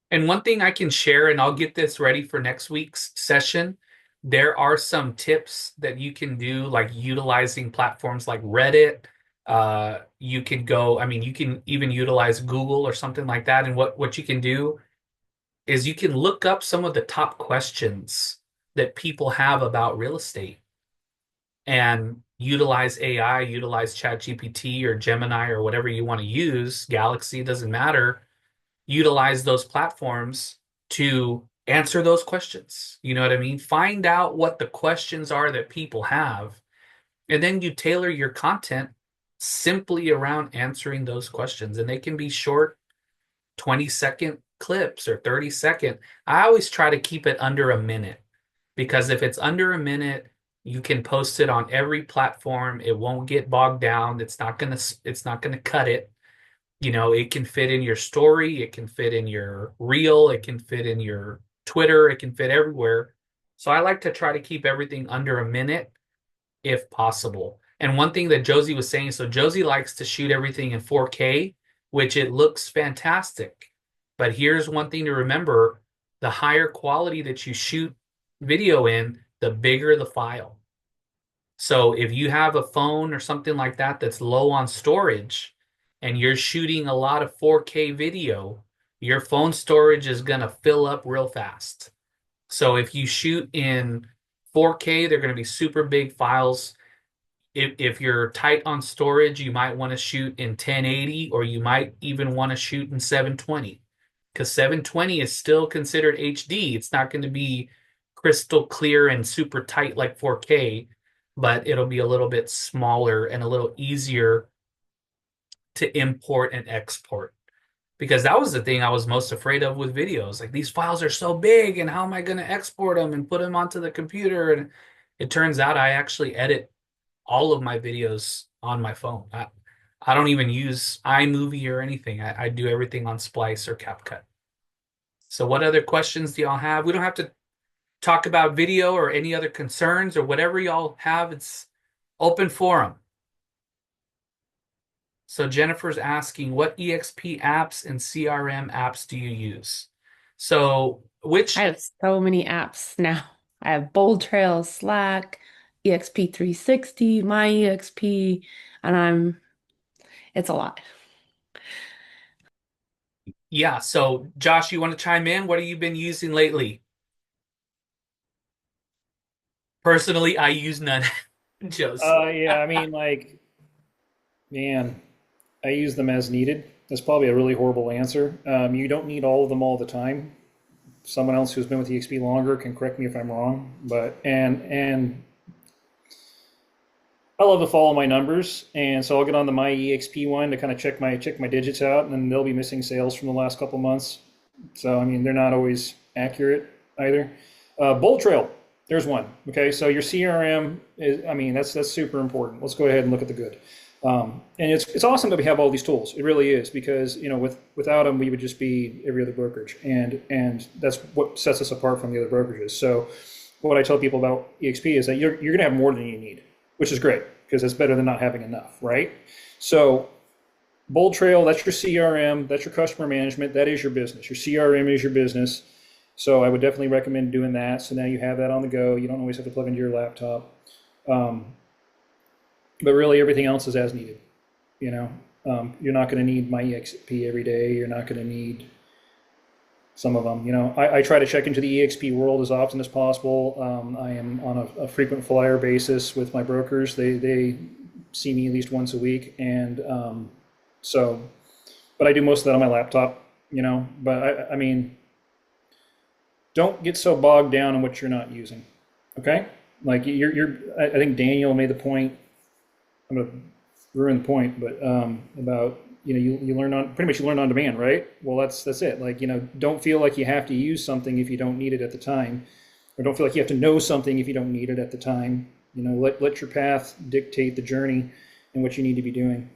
And one thing I can share, and I'll get this ready for next week's session, there are some tips that you can do, like utilizing platforms like Reddit. You can go, I mean, you can even utilize Google or something like that. And what you can do is you can look up some of the top questions that people have about real estate, and utilize AI, utilize ChatGPT or Gemini or whatever you want to use. Galaxy, doesn't matter. utilize those platforms to answer those questions. You know what I mean? Find out what the questions are that people have, and then you tailor your content simply around answering those questions. And they can be short 20-second clips or 30-second. I always try to keep it under a minute, because if it's under a minute, you can post it on every platform. It won't get bogged down. It's not gonna cut it. You know, it can fit in your story, it can fit in your reel, it can fit in your Twitter, it can fit everywhere. So I like to try to keep everything under a minute if possible. And one thing that Josie was saying, so Josie likes to shoot everything in 4K, which it looks fantastic. But here's one thing to remember: the higher quality that you shoot video in, the bigger the file. So if you have a phone or something like that that's low on storage and you're shooting a lot of 4K video, your phone storage is going to fill up real fast. So if you shoot in 4K, they're going to be super big files. If you're tight on storage, you might want to shoot in 1080, or you might even want to shoot in 720, because 720 is still considered HD. It's not going to be crystal clear and super tight like 4K, but it'll be a little bit smaller and a little easier to import and export. Because that was the thing I was most afraid of with videos. Like, these files are so big, and how am I going to export them and put them onto the computer? And it turns out I actually edit all of my videos on my phone. I don't even use iMovie or anything. I do everything on Splice or CapCut. So what other questions do y'all have? We don't have to talk about video or any other concerns or whatever y'all have. It's open forum. So Jennifer's asking, what EXP apps and CRM apps do you use? So I have so many apps now. I have Bold Trail, Slack, EXP 360, my EXP, and it's a lot. Yeah, so Josh, you want to chime in? What have you been using lately? Personally, I use none. Josie. Yeah, I mean, like, man, I use them as needed. That's probably a really horrible answer. You don't need all of them all the time. Someone else who's been with EXP longer can correct me if I'm wrong, but and I love to follow my numbers, and so I'll get on the my EXP one to kind of check my digits out, and then they'll be missing sales from the last couple months. So I mean, they're not always accurate either. Bold Trail, there's one. Okay, so your CRM is, I mean, that's super important. Let's go ahead and look at the good. And it's awesome that we have all these tools. It really is, because without them we would just be every other brokerage, and that's what sets us apart from the other brokerages. So what I tell people about EXP is that you're going to have more than you need, which is great, because it's better than not having enough, right? So Bold Trail, that's your CRM, that's your customer management, that is your business. Your CRM is your business. So I would definitely recommend doing that. So now you have that on the go. You don't always have to plug into your laptop. But really everything else is as needed. You're not going to need my EXP every day. You're not going to need some of them. I try to check into the EXP world as often as possible. I am on a frequent flyer basis with my brokers. They see me at least once a week, and but I do most of that on my laptop. But I mean, don't get so bogged down in what you're not using. Okay, like I think Daniel made the point. I'm going to ruin the point, but about you learn on pretty much you learn on demand, right? Well, that's it. Like, don't feel like you have to use something if you don't need it at the time, or don't feel like you have to know something if you don't need it at the time. Let your path dictate the journey and what you need to be doing.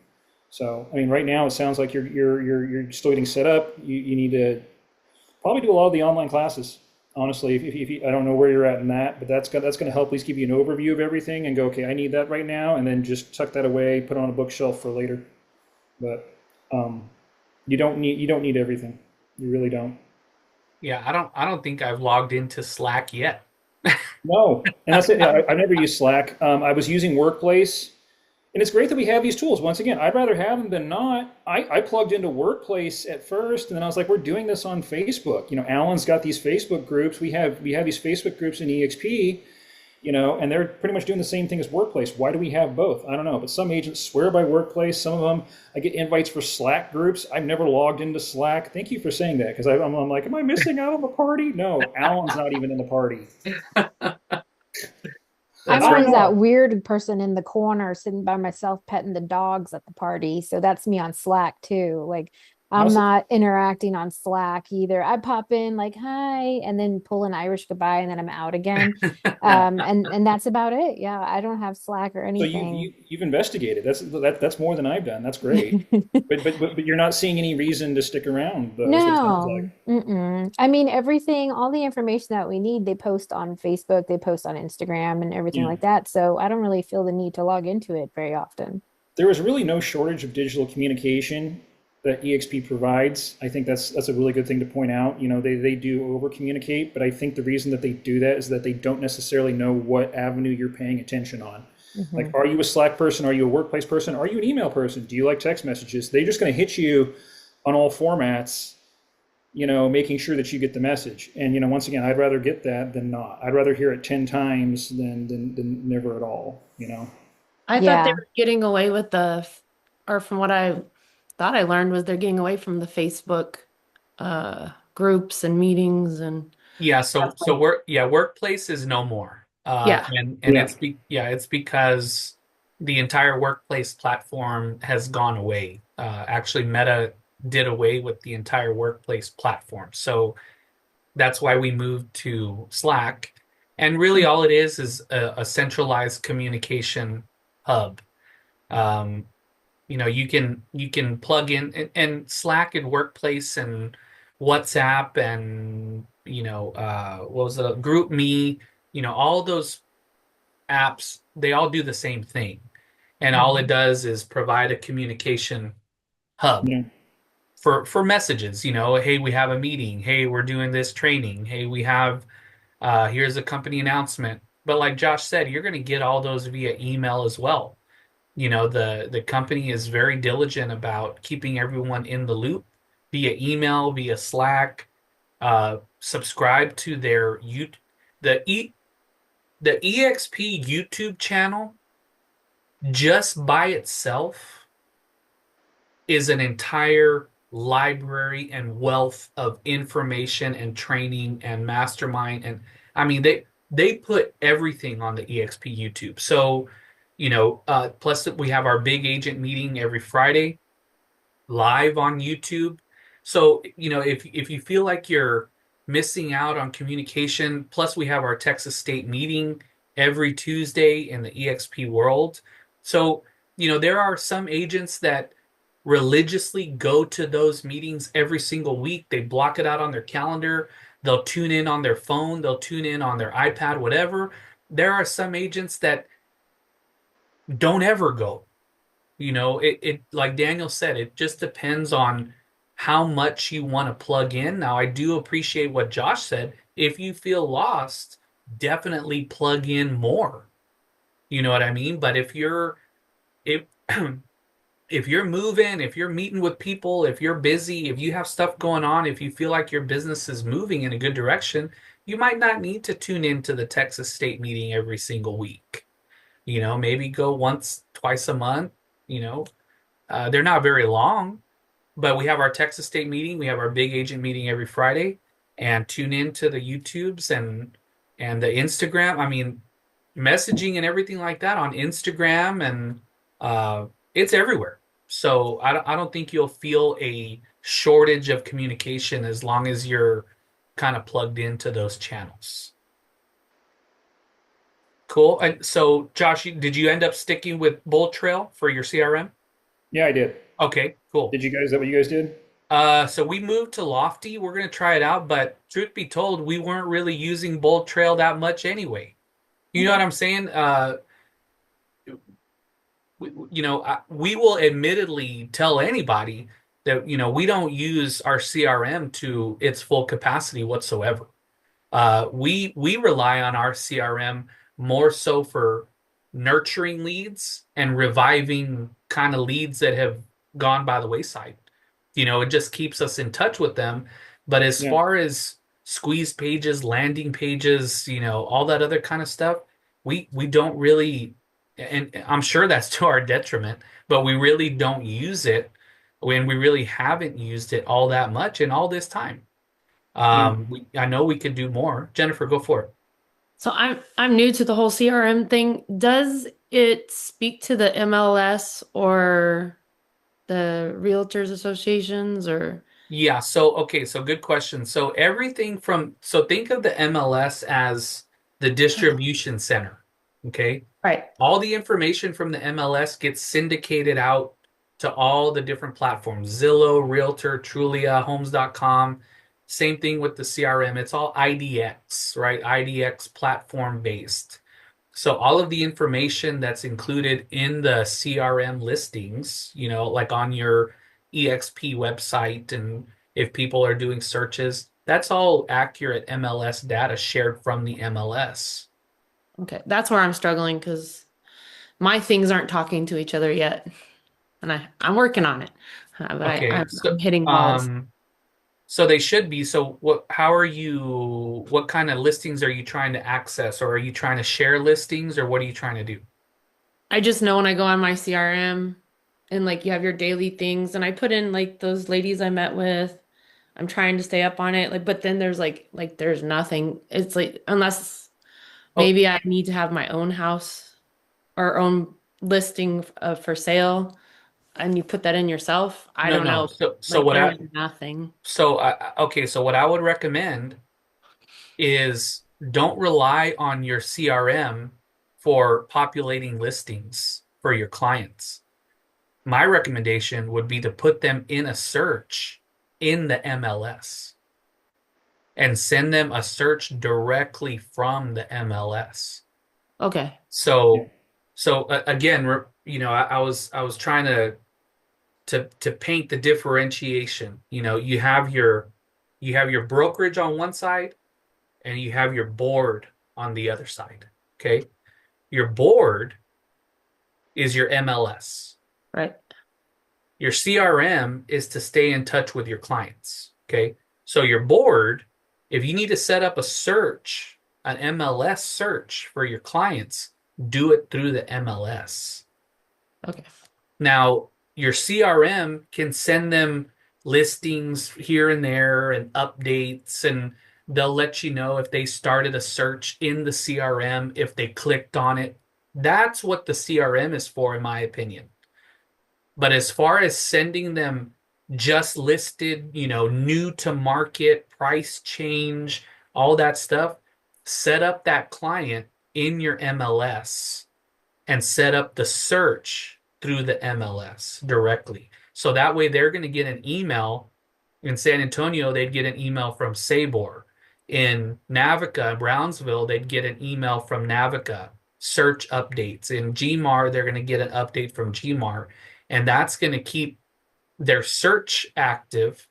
So, I mean, right now it sounds like you're still getting set up. You need to probably do a lot of the online classes. Honestly, if you, I don't know where you're at in that, but that's going to help at least give you an overview of everything and go, okay, I need that right now, and then just tuck that away, put it on a bookshelf for later. But you don't need everything. You really don't. Yeah, I don't think I've logged into Slack yet. No, and that's it. I never use Slack. I was using Workplace, and it's great that we have these tools. Once again, I'd rather have them than not. I plugged into Workplace at first, and then I was like, we're doing this on Facebook. Alan's got these Facebook groups. We have these Facebook groups in EXP, and they're pretty much doing the same thing as workplace. Why do we have both? I don't know. But some agents swear by workplace. Some of them, I get invites for Slack groups. I've never logged into Slack. Thank you for saying that, because I'm like, am I missing out on the party? No, Alan's not even in the party. I'm I don't always that know. weird person in the corner sitting by myself petting the dogs at the party. So that's me on Slack too. Like I'm How's it? not interacting on Slack either. I pop in like hi and then pull an Irish goodbye and then I'm out again. And that's about it. Yeah, I don't have Slack or So anything. you've investigated. That's more than I've done. That's great. But you're not seeing any reason to stick around, though, is what it sounds like. No, mm-mm. I mean, everything, all the information that we need, they post on Facebook, they post on Instagram and everything Yeah. like that. So I don't really feel the need to log into it very often. There is really no shortage of digital communication that EXP provides. I think that's a really good thing to point out. They do over communicate, but I think the reason that they do that is that they don't necessarily know what avenue you're paying attention on. Like, Hmm. are you a Slack person? Are you a workplace person? Are you an email person? Do you like text messages? They're just going to hit you on all formats, making sure that you get the message. And, once again, I'd rather get that than not. I'd rather hear it 10 times than never at all. I thought they Yeah. were getting away with or from what I thought I learned was they're getting away from the Facebook groups and meetings and Yeah, stuff so like, workplace is no more. yeah. And Yeah. it's because the entire workplace platform has gone away. Actually, Meta did away with the entire workplace platform. So that's why we moved to Slack. And really all it is a centralized communication hub. Um, you can plug in and Slack and Workplace and WhatsApp and what was the Group Me, all those apps, they all do the same thing. And all it Mhm. does is provide a communication hub Yeah. for messages, hey, we have a meeting, hey, we're doing this training, hey, we have here's a company announcement. But like Josh said, you're going to get all those via email as well. The company is very diligent about keeping everyone in the loop via email, via Slack. Subscribe to the e the EXP YouTube channel just by itself is an entire library and wealth of information and training and mastermind. And I mean, they put everything on the EXP YouTube. So, plus we have our big agent meeting every Friday live on YouTube. So, if you feel like you're missing out on communication, plus we have our Texas State meeting every Tuesday in the EXP world. So, there are some agents that religiously go to those meetings every single week. They block it out on their calendar. They'll tune in on their phone, they'll tune in on their iPad, whatever. There are some agents that don't ever go. It like Daniel said, it just depends on how much you want to plug in. Now, I do appreciate what Josh said. If you feel lost, definitely plug in more. You know what I mean? But if if you're moving, if you're meeting with people, if you're busy, if you have stuff going on, if you feel like your business is moving in a good direction, you might not need to tune into the Texas State meeting every single week. Maybe go once, twice a month. You know, they're not very long, but we have our Texas State meeting. We have our big agent meeting every Friday, and tune in to the YouTubes and the Instagram. I mean, messaging and everything like that on Instagram and it's everywhere. So I don't think you'll feel a shortage of communication as long as you're kind of plugged into those channels. Cool. And so, Josh, did you end up sticking with Bold Trail for your CRM? Yeah, I did. Okay, cool. Did you guys? Is that what you guys did? So we moved to Lofty. We're gonna try it out, but truth be told, we weren't really using Bold Trail that much anyway. You know what I'm saying? We will admittedly tell anybody that we don't use our CRM to its full capacity whatsoever. We rely on our CRM more so for nurturing leads and reviving kind of leads that have gone by the wayside. It just keeps us in touch with them. But as Yeah. far as squeeze pages, landing pages, all that other kind of stuff, we don't really, and I'm sure that's to our detriment, but we really don't use it when we really haven't used it all that much in all this time. Yeah. I know we could do more. Jennifer, go for it. So I'm new to the whole CRM thing. Does it speak to the MLS or the Realtors Associations or Yeah, so okay, so good question. So everything from so think of the MLS as the distribution center. Okay. right? All the information from the MLS gets syndicated out to all the different platforms, Zillow, Realtor, Trulia, Homes.com. Same thing with the CRM. It's all IDX, right? IDX platform based. So all of the information that's included in the CRM listings, like on your EXP website, and if people are doing searches, that's all accurate MLS data shared from the MLS. Okay, that's where I'm struggling because my things aren't talking to each other yet, and I'm working on it. But Okay, I'm hitting walls. so they should be. So what kind of listings are you trying to access, or are you trying to share listings, or what are you trying to do? I just know when I go on my CRM and like you have your daily things, and I put in like those ladies I met with. I'm trying to stay up on it, like, but then there's like there's nothing. It's like unless Oh, maybe I need to have my own house or own listing for sale, and you put that in yourself. I no, don't no. know. So Like what there's I nothing. so okay, so what I would recommend is don't rely on your CRM for populating listings for your clients. My recommendation would be to put them in a search in the MLS and send them a search directly from the MLS. Okay. So, again, I was trying to paint the differentiation. You have your brokerage on one side and you have your board on the other side. Okay. Your board is your MLS. Right. Your CRM is to stay in touch with your clients. Okay. So your board, if you need to set up a search, an MLS search for your clients, do it through the MLS. Okay. Now, your CRM can send them listings here and there and updates, and they'll let you know if they started a search in the CRM, if they clicked on it. That's what the CRM is for, in my opinion. But as far as sending them just listed, new to market, price change, all that stuff, set up that client in your MLS and set up the search through the MLS directly. So that way they're going to get an email. In San Antonio, they'd get an email from Sabor. In Navica, Brownsville, they'd get an email from Navica, search updates. In Gmar, they're going to get an update from Gmar. And that's going to keep their search active.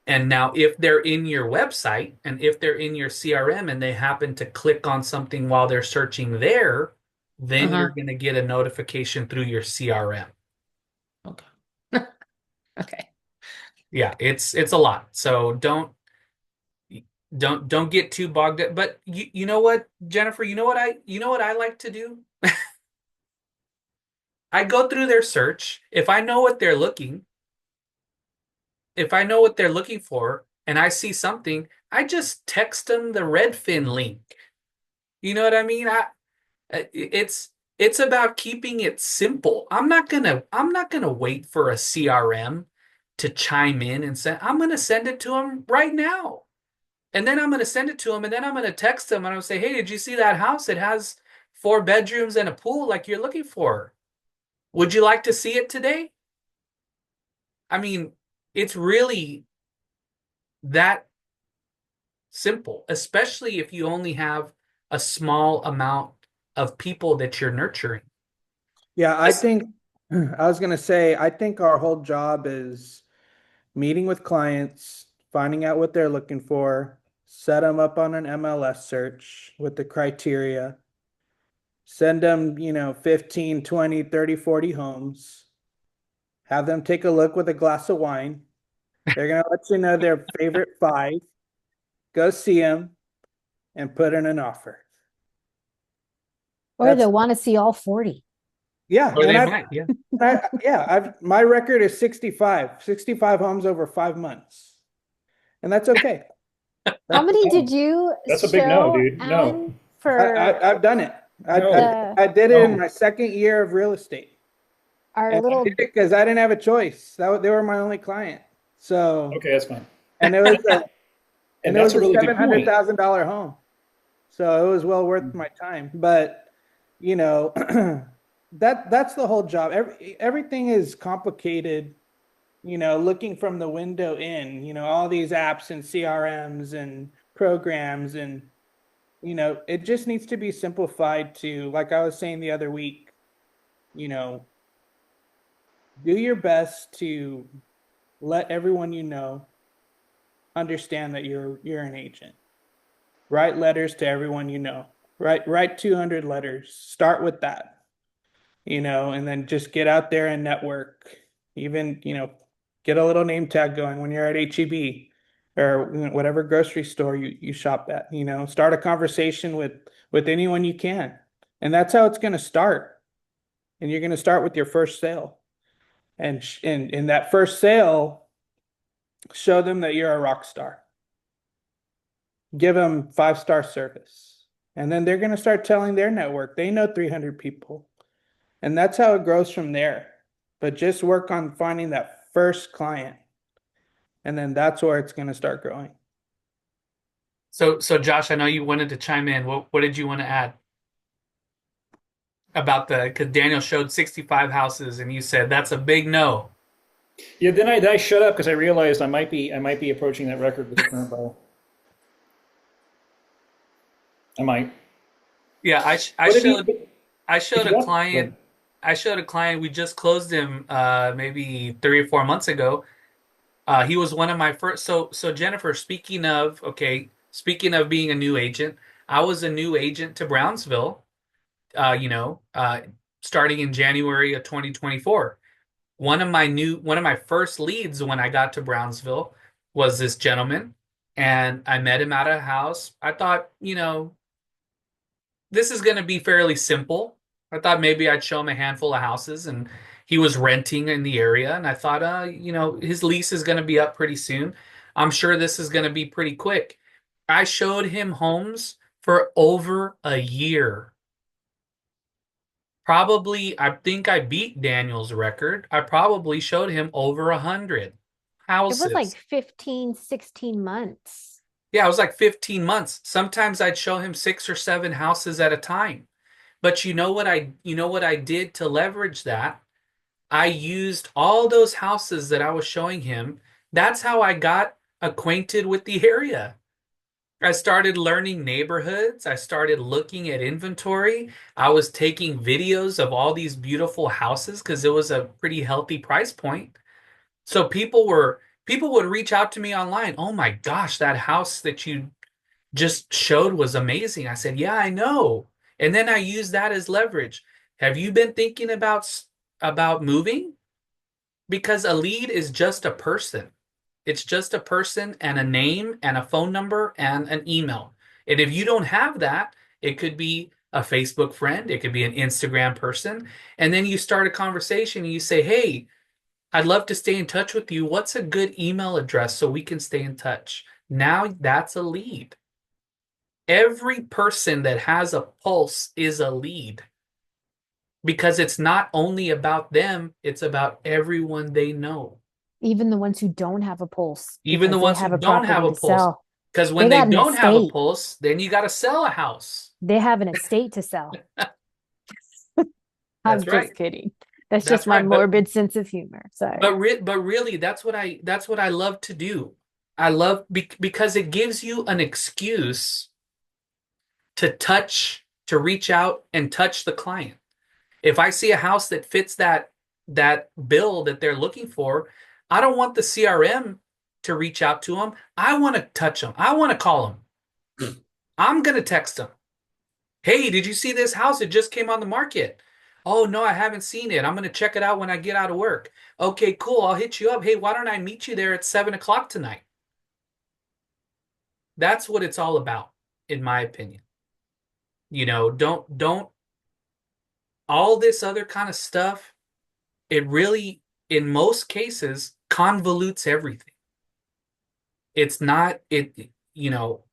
And now, if they're in your website and if they're in your CRM and they happen to click on something while they're searching there, then you're Uh-huh. going to get a notification through your CRM. Okay. Okay. Yeah, it's a lot. So don't get too bogged down. But you know what, Jennifer, you know what I like to do? I go through their search. If I know what they're looking for and I see something, I just text them the Redfin link. You know what I mean? It's about keeping it simple. I'm not gonna wait for a CRM to chime in and say I'm gonna send it to them right now. And then I'm gonna send it to them and then I'm gonna text them and I'll say, hey, did you see that house? It has 4 bedrooms and a pool like you're looking for. Would you like to see it today? I mean, it's really that simple, especially if you only have a small amount of people that you're nurturing. Yeah, I Yes. think I was gonna say, I think our whole job is meeting with clients, finding out what they're looking for, set them up on an MLS search with the criteria, send them, 15, 20, 30, 40 homes, have them take a look with a glass of wine. They're gonna let you know their favorite five, go see them and put in an offer. Or they'll want to see all 40. Yeah, Or and they might, yeah. I've my record is 65 homes over 5 months, and that's okay. How many No, did you that's a big no, show, dude. No, Alan, for I've done it. no, the I did it in no. my second year of real estate, our and I did little it because I didn't have a choice. They were my only client. So, Okay, that's fine. and it was a And and it that's was a a really seven good hundred point. thousand dollar home. So it was well worth my time. But you know, that's the whole job. Everything is complicated. Looking from the window in. All these apps and CRMs and programs, and it just needs to be simplified to, like I was saying the other week. You know, do your best to let everyone understand that you're an agent. Write letters to everyone you know. Write 200 letters. Start with that, and then just get out there and network. Even, get a little name tag going when you're at HEB or whatever grocery store you shop at. Start a conversation with anyone you can. And that's how it's going to start. And you're going to start with your first sale. And in that first sale, show them that you're a rock star. Give them 5-star service. And then they're going to start telling their network. They know 300 people. And that's how it grows from there. But just work on finding that first client. And then that's where it's going to start growing. So Josh, I know you wanted to chime in. What did you want to add about because Daniel showed 65 houses and you said that's a big no. Yeah, then I shut up because I realized I might be approaching that record with the current buyer. I might. Yeah, But I if showed you a want, client we just closed him maybe 3 or 4 months ago. He was one of my first. So Jennifer, speaking of being a new agent, I was a new agent to Brownsville. Starting in January of 2024. One of my first leads when I got to Brownsville was this gentleman, and I met him at a house. I thought, this is going to be fairly simple. I thought maybe I'd show him a handful of houses, and he was renting in the area. And I thought, his lease is going to be up pretty soon. I'm sure this is going to be pretty quick. I showed him homes for over a year. Probably, I think I beat Daniel's record. I probably showed him over 100 it was like houses. 15, 16 months. Yeah, it was like 15 months. Sometimes I'd show him 6 or 7 houses at a time. But you know what I did to leverage that? I used all those houses that I was showing him. That's how I got acquainted with the area. I started learning neighborhoods. I started looking at inventory. I was taking videos of all these beautiful houses because it was a pretty healthy price point. So people would reach out to me online. Oh my gosh, that house that you just showed was amazing. I said, "Yeah, I know." And then I use that as leverage. Have you been thinking about moving? Because a lead is just a person. It's just a person and a name and a phone number and an email. And if you don't have that, it could be a Facebook friend, it could be an Instagram person. And then you start a conversation and you say, "Hey, I'd love to stay in touch with you. What's a good email address so we can stay in touch?" Now that's a lead. Every person that has a pulse is a lead because it's not only about them, it's about everyone they know. Even the ones who don't have a pulse Even the because they ones who have a don't have property a to pulse. sell. Because They when they got an don't have a estate. pulse, then you got to sell a house. They have an estate to sell. I'm That's just right. kidding. That's That's just my right. morbid sense of humor. Sorry. But really, that's what I love to do. I love because it gives you an excuse to reach out and touch the client. If I see a house that fits that bill that they're looking for, I don't want the CRM to reach out to them. I want to touch them. I want to call them. I'm going to text them. "Hey, did you see this house? It just came on the market." "Oh, no, I haven't seen it. I'm going to check it out when I get out of work." "Okay, cool. I'll hit you up. Hey, why don't I meet you there at 7 o'clock tonight?" That's what it's all about, in my opinion. Don't all this other kind of stuff, it really, in most cases, convolutes everything. It's not, you know,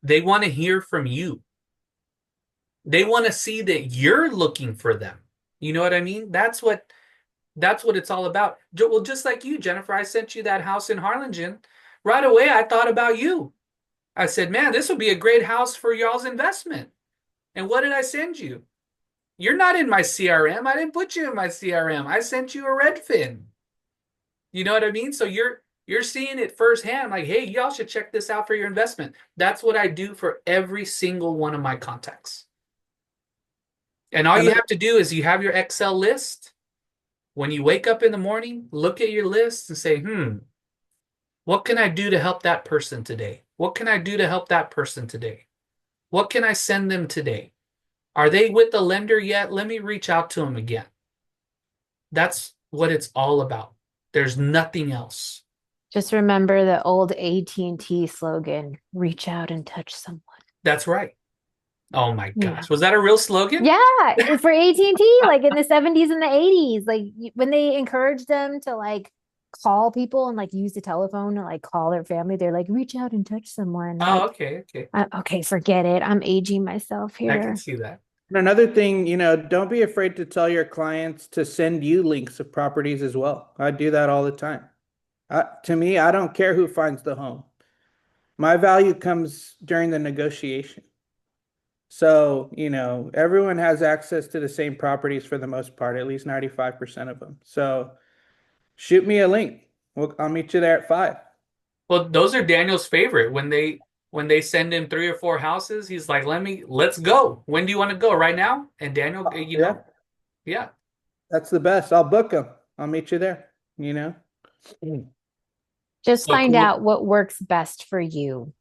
they want to hear from you. They want to see that you're looking for them. You know what I mean? That's what it's all about. Well, just like you, Jennifer, I sent you that house in Harlingen. Right away, I thought about you. I said, man, this would be a great house for y'all's investment. And what did I send you? You're not in my CRM. I didn't put you in my CRM. I sent you a Redfin. You know what I mean? So you're seeing it firsthand, like, hey, y'all should check this out for your investment. That's what I do for every single one of my contacts. And all And you then, have to do is you have your Excel list. When you wake up in the morning, look at your list and say, what can I do to help that person today? What can I do to help that person today? What can I send them today? Are they with the lender yet? Let me reach out to them again. That's what it's all about. There's nothing else. Just remember the old AT&T slogan, reach out and touch someone. That's right. Oh my Yeah. gosh. Was that a real slogan? Yeah, it's for AT&T, like in the 70s and the 80s, like when they encouraged them to like call people and like use the telephone to like call their family, they're like, reach out and touch someone. Oh, Like, okay, okay. okay, forget it. I'm aging myself I can here. see that. and another thing, don't be afraid to tell your clients to send you links of properties as well. I do that all the time. To me, I don't care who finds the home. My value comes during the negotiation. So, everyone has access to the same properties for the most part, at least 95% of them. So shoot me a link. I'll meet you there at 5. Well, those are Daniel's favorite. When they send him 3 or 4 houses, he's like, let's go. When do you want to go? Right now? And Daniel, Yeah, yeah. that's the best. I'll book them. I'll meet you there, you know? Just So find cool. out what works best for you.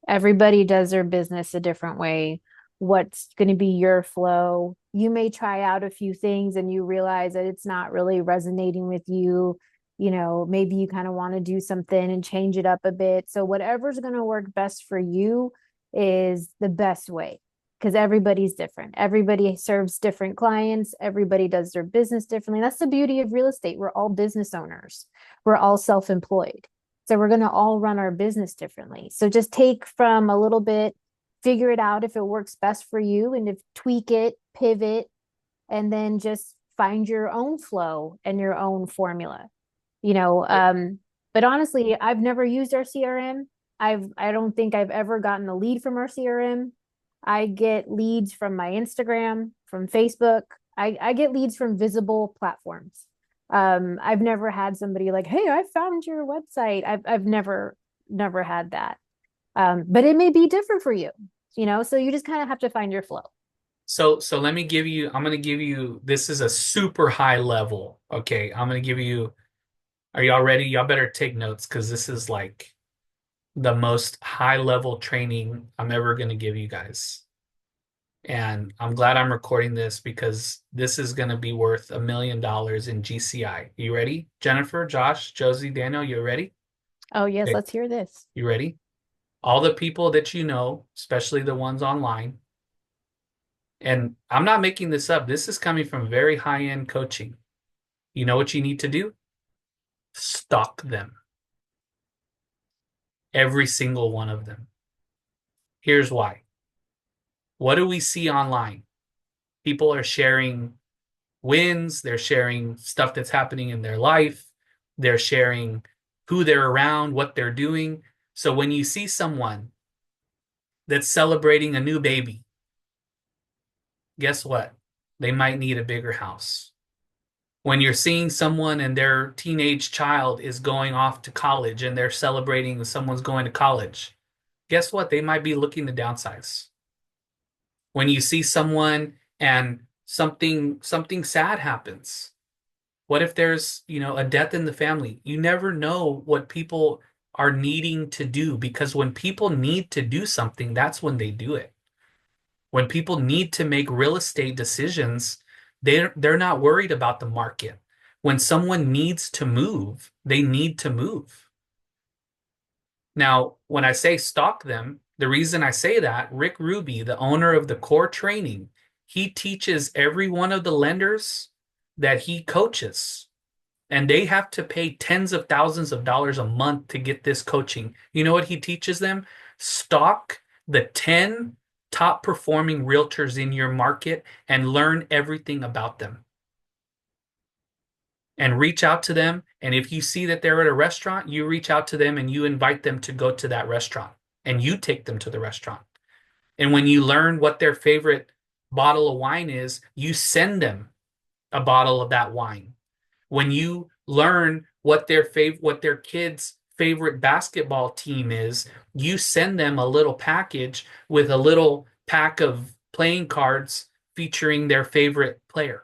Everybody does their business a different way. What's going to be your flow? You may try out a few things and you realize that it's not really resonating with you. Maybe you kind of want to do something and change it up a bit. So, whatever's going to work best for you is the best way because everybody's different. Everybody serves different clients. Everybody does their business differently. That's the beauty of real estate. We're all business owners, we're all self employed. So we're going to all run our business differently. So just take from a little bit, figure it out if it works best for you, and if tweak it, pivot, and then just find your own flow and your own formula. But honestly, I've never used our CRM. I don't think I've ever gotten a lead from our CRM. I get leads from my Instagram, from Facebook. I get leads from visible platforms. I've never had somebody like, hey, I found your website. I've never had that. But it may be different for you, so you just kind of have to find your flow. So I'm going to give you, this is a super high level. Okay. Are y'all ready? Y'all better take notes because this is like the most high level training I'm ever going to give you guys. And I'm glad I'm recording this because this is going to be worth $1 million in GCI. You ready? Jennifer, Josh, Josie, Daniel, you ready? Oh, yes, Okay. let's hear this. You ready? All the people that you know, especially the ones online, and I'm not making this up. This is coming from very high-end coaching. You know what you need to do? Stalk them. Every single one of them. Here's why. What do we see online? People are sharing wins, they're sharing stuff that's happening in their life, they're sharing who they're around, what they're doing. So when you see someone that's celebrating a new baby, guess what? They might need a bigger house. When you're seeing someone and their teenage child is going off to college and they're celebrating someone's going to college, guess what? They might be looking to downsize. When you see someone and something sad happens, what if there's, a death in the family? You never know what people are needing to do because when people need to do something, that's when they do it. When people need to make real estate decisions, they're not worried about the market. When someone needs to move, they need to move. Now, when I say stalk them, The reason I say that, Rick Ruby, the owner of the core training, he teaches every one of the lenders that he coaches, and they have to pay tens of thousands of dollars a month to get this coaching. You know what he teaches them? Stock the 10 top performing realtors in your market and learn everything about them. And reach out to them. And if you see that they're at a restaurant, you reach out to them and you invite them to go to that restaurant and you take them to the restaurant. And when you learn what their favorite bottle of wine is, you send them a bottle of that wine. When you learn what their kids' favorite basketball team is, you send them a little package with a little pack of playing cards featuring their favorite player.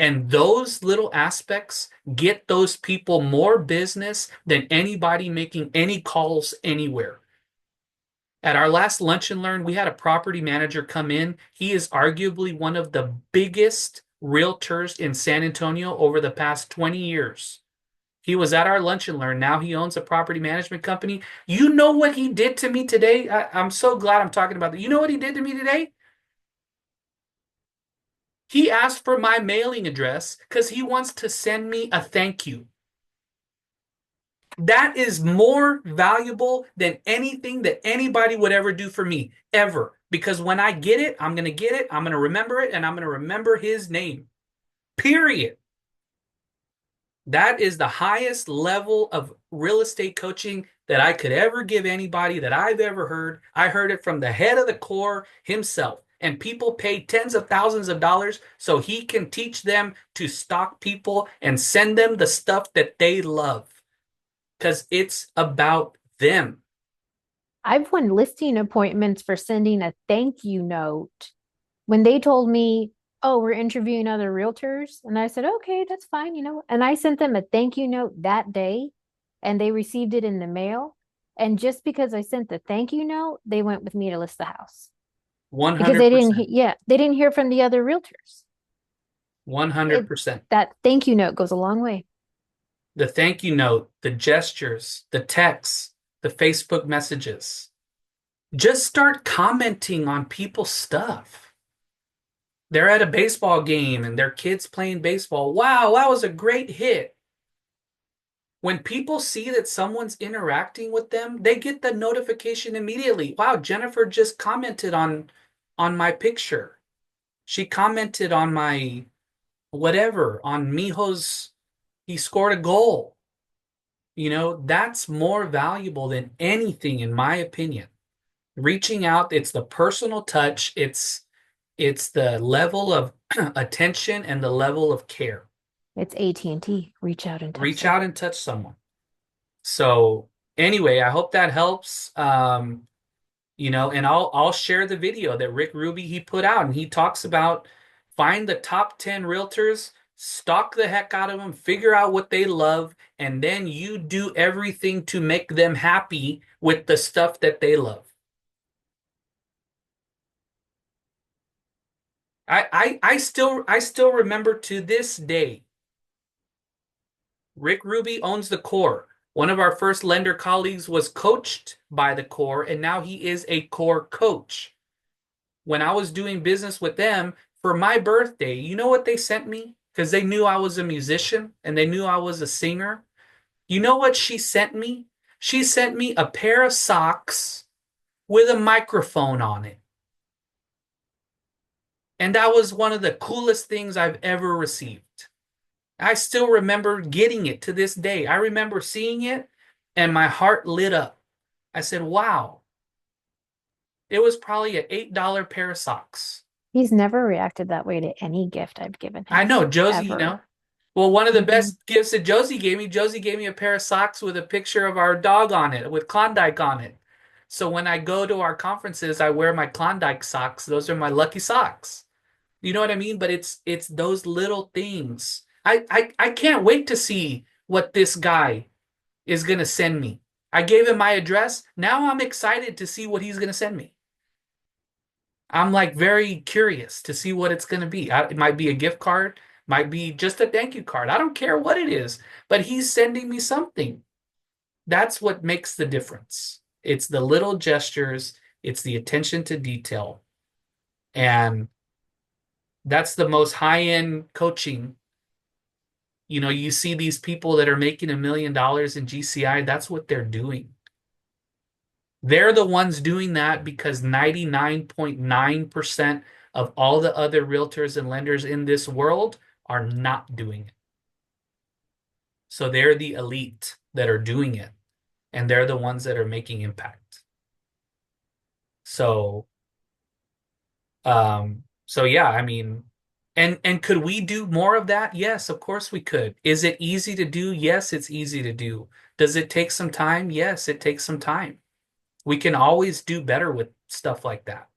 And those little aspects get those people more business than anybody making any calls anywhere. At our last lunch and learn, we had a property manager come in. He is arguably one of the biggest realtors in San Antonio over the past 20 years. He was at our lunch and learn. Now he owns a property management company. You know what he did to me today? I'm so glad I'm talking about that. You know what he did to me today? He asked for my mailing address because he wants to send me a thank you. That is more valuable than anything that anybody would ever do for me, ever. Because when I get it, I'm going to get it, I'm going to remember it, and I'm going to remember his name. Period. That is the highest level of real estate coaching that I could ever give anybody that I've ever heard. I heard it from the head of the core himself. And people pay tens of thousands of dollars so he can teach them to stalk people and send them the stuff that they love. Because it's about them. I've won listing appointments for sending a thank you note when they told me, oh, we're interviewing other realtors. And I said, okay, that's fine, you know. And I sent them a thank you note that day and they received it in the mail. And just because I sent the thank you note, they went with me to list the house. 100%. Because they didn't hear from the other realtors. 100%. That thank you note goes a long way. The thank you note, the gestures, the texts, the Facebook messages. Just start commenting on people's stuff. They're at a baseball game and their kids playing baseball. Wow, that was a great hit. When people see that someone's interacting with them, they get the notification immediately. Wow, Jennifer just commented on my picture. She commented on my whatever, on Mijo's, he scored a goal. You know, that's more valuable than anything, in my opinion. Reaching out, it's the personal touch, it's the level of attention and the level of care. It's AT&T. Reach out and touch Reach someone. out and touch someone. So anyway, I hope that helps. You know, and I'll share the video that Rick Ruby he put out, and he talks about find the top 10 realtors, stalk the heck out of them, figure out what they love, and then you do everything to make them happy with the stuff that they love. I still remember to this day. Rick Ruby owns the core. One of our first lender colleagues was coached by the core, and now he is a core coach. When I was doing business with them for my birthday, you know what they sent me? Because they knew I was a musician and they knew I was a singer. You know what she sent me? She sent me a pair of socks with a microphone on it. And that was one of the coolest things I've ever received. I still remember getting it to this day. I remember seeing it and my heart lit up. I said, wow. It was probably an $8 pair of socks. He's never reacted that way to any gift I've given him. I know, Josie, ever. you know. Well, one of the best gifts that Josie gave me a pair of socks with a picture of our dog on it, with Klondike on it. So when I go to our conferences, I wear my Klondike socks. Those are my lucky socks. You know what I mean? But it's those little things. I can't wait to see what this guy is going to send me. I gave him my address. Now I'm excited to see what he's going to send me. I'm like very curious to see what it's going to be. It might be a gift card, might be just a thank you card. I don't care what it is, but he's sending me something. That's what makes the difference. It's the little gestures, it's the attention to detail. And that's the most high-end coaching. You know, you see these people that are making $1 million in GCI, that's what they're doing. They're the ones doing that because 99.9% of all the other realtors and lenders in this world are not doing it. So they're the elite that are doing it, and they're the ones that are making impact. So, so yeah, I mean, and could we do more of that? Yes, of course we could. Is it easy to do? Yes, it's easy to do. Does it take some time? Yes, it takes some time. We can always do better with stuff like that.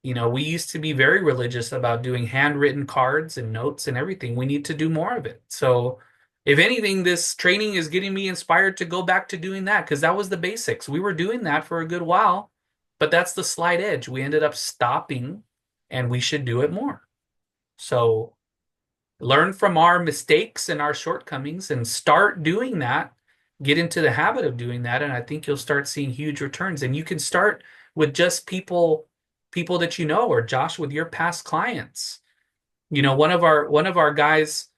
You know, we used to be very religious about doing handwritten cards and notes and everything. We need to do more of it. So, if anything, this training is getting me inspired to go back to doing that because that was the basics. We were doing that for a good while, but that's the slight edge. We ended up stopping and we should do it more. So, learn from our mistakes and our shortcomings and start doing that. Get into the habit of doing that, and I think you'll start seeing huge returns. And you can start with just people that you know, or Josh, with your past clients. You know, one of our guys,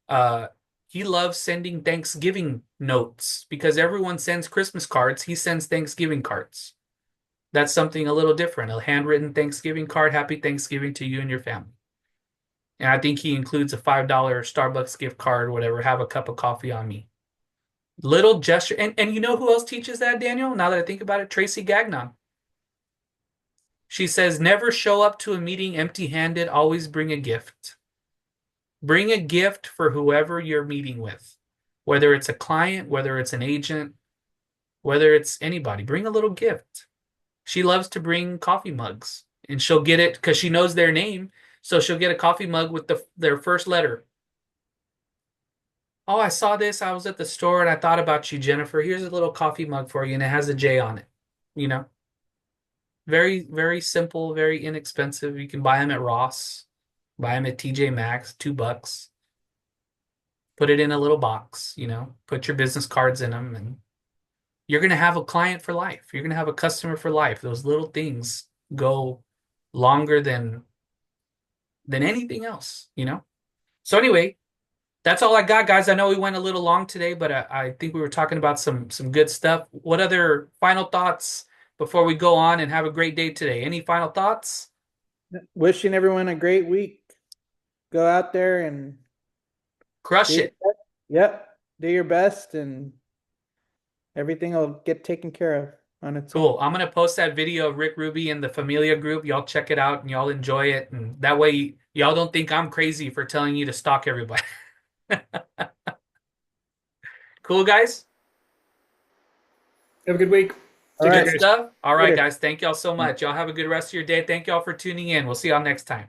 uh, he loves sending Thanksgiving notes because everyone sends Christmas cards. He sends Thanksgiving cards. That's something a little different. A handwritten Thanksgiving card. Happy Thanksgiving to you and your family. And I think he includes a $5 Starbucks gift card, whatever. Have a cup of coffee on me. Little gesture. And you know who else teaches that, Daniel? Now that I think about it, Tracy Gagnon. She says, never show up to a meeting empty-handed. Always bring a gift. Bring a gift for whoever you're meeting with, whether it's a client, whether it's an agent, whether it's anybody. Bring a little gift. She loves to bring coffee mugs, and she'll get it because she knows their name. So she'll get a coffee mug with their first letter. Oh, I saw this. I was at the store and I thought about you, Jennifer. Here's a little coffee mug for you, and it has a J on it. You know, very, very simple, very inexpensive. You can buy them at Ross, buy them at TJ Maxx, $2. Put it in a little box, you know, put your business cards in them, and you're going to have a client for life. You're going to have a customer for life. Those little things go longer than anything else, you know? So anyway, that's all I got, guys. I know we went a little long today, but I think we were talking about some good stuff. What other final thoughts before we go on and have a great day today? Any final thoughts? Wishing everyone a great week. Go out there and do Crush your it. best. Yep. Do your best and everything will get taken care of on its own. Cool. I'm going to post that video of Rick Ruby in the Familia group. Y'all check it out and y'all enjoy it. And that way, y'all don't think I'm crazy for telling you to stalk everybody. Cool, guys? Have a good week. All Good right. stuff. All right, Later. guys. Thank y'all so much. Y'all have a good rest of your day. Thank y'all for tuning in. We'll see y'all next time.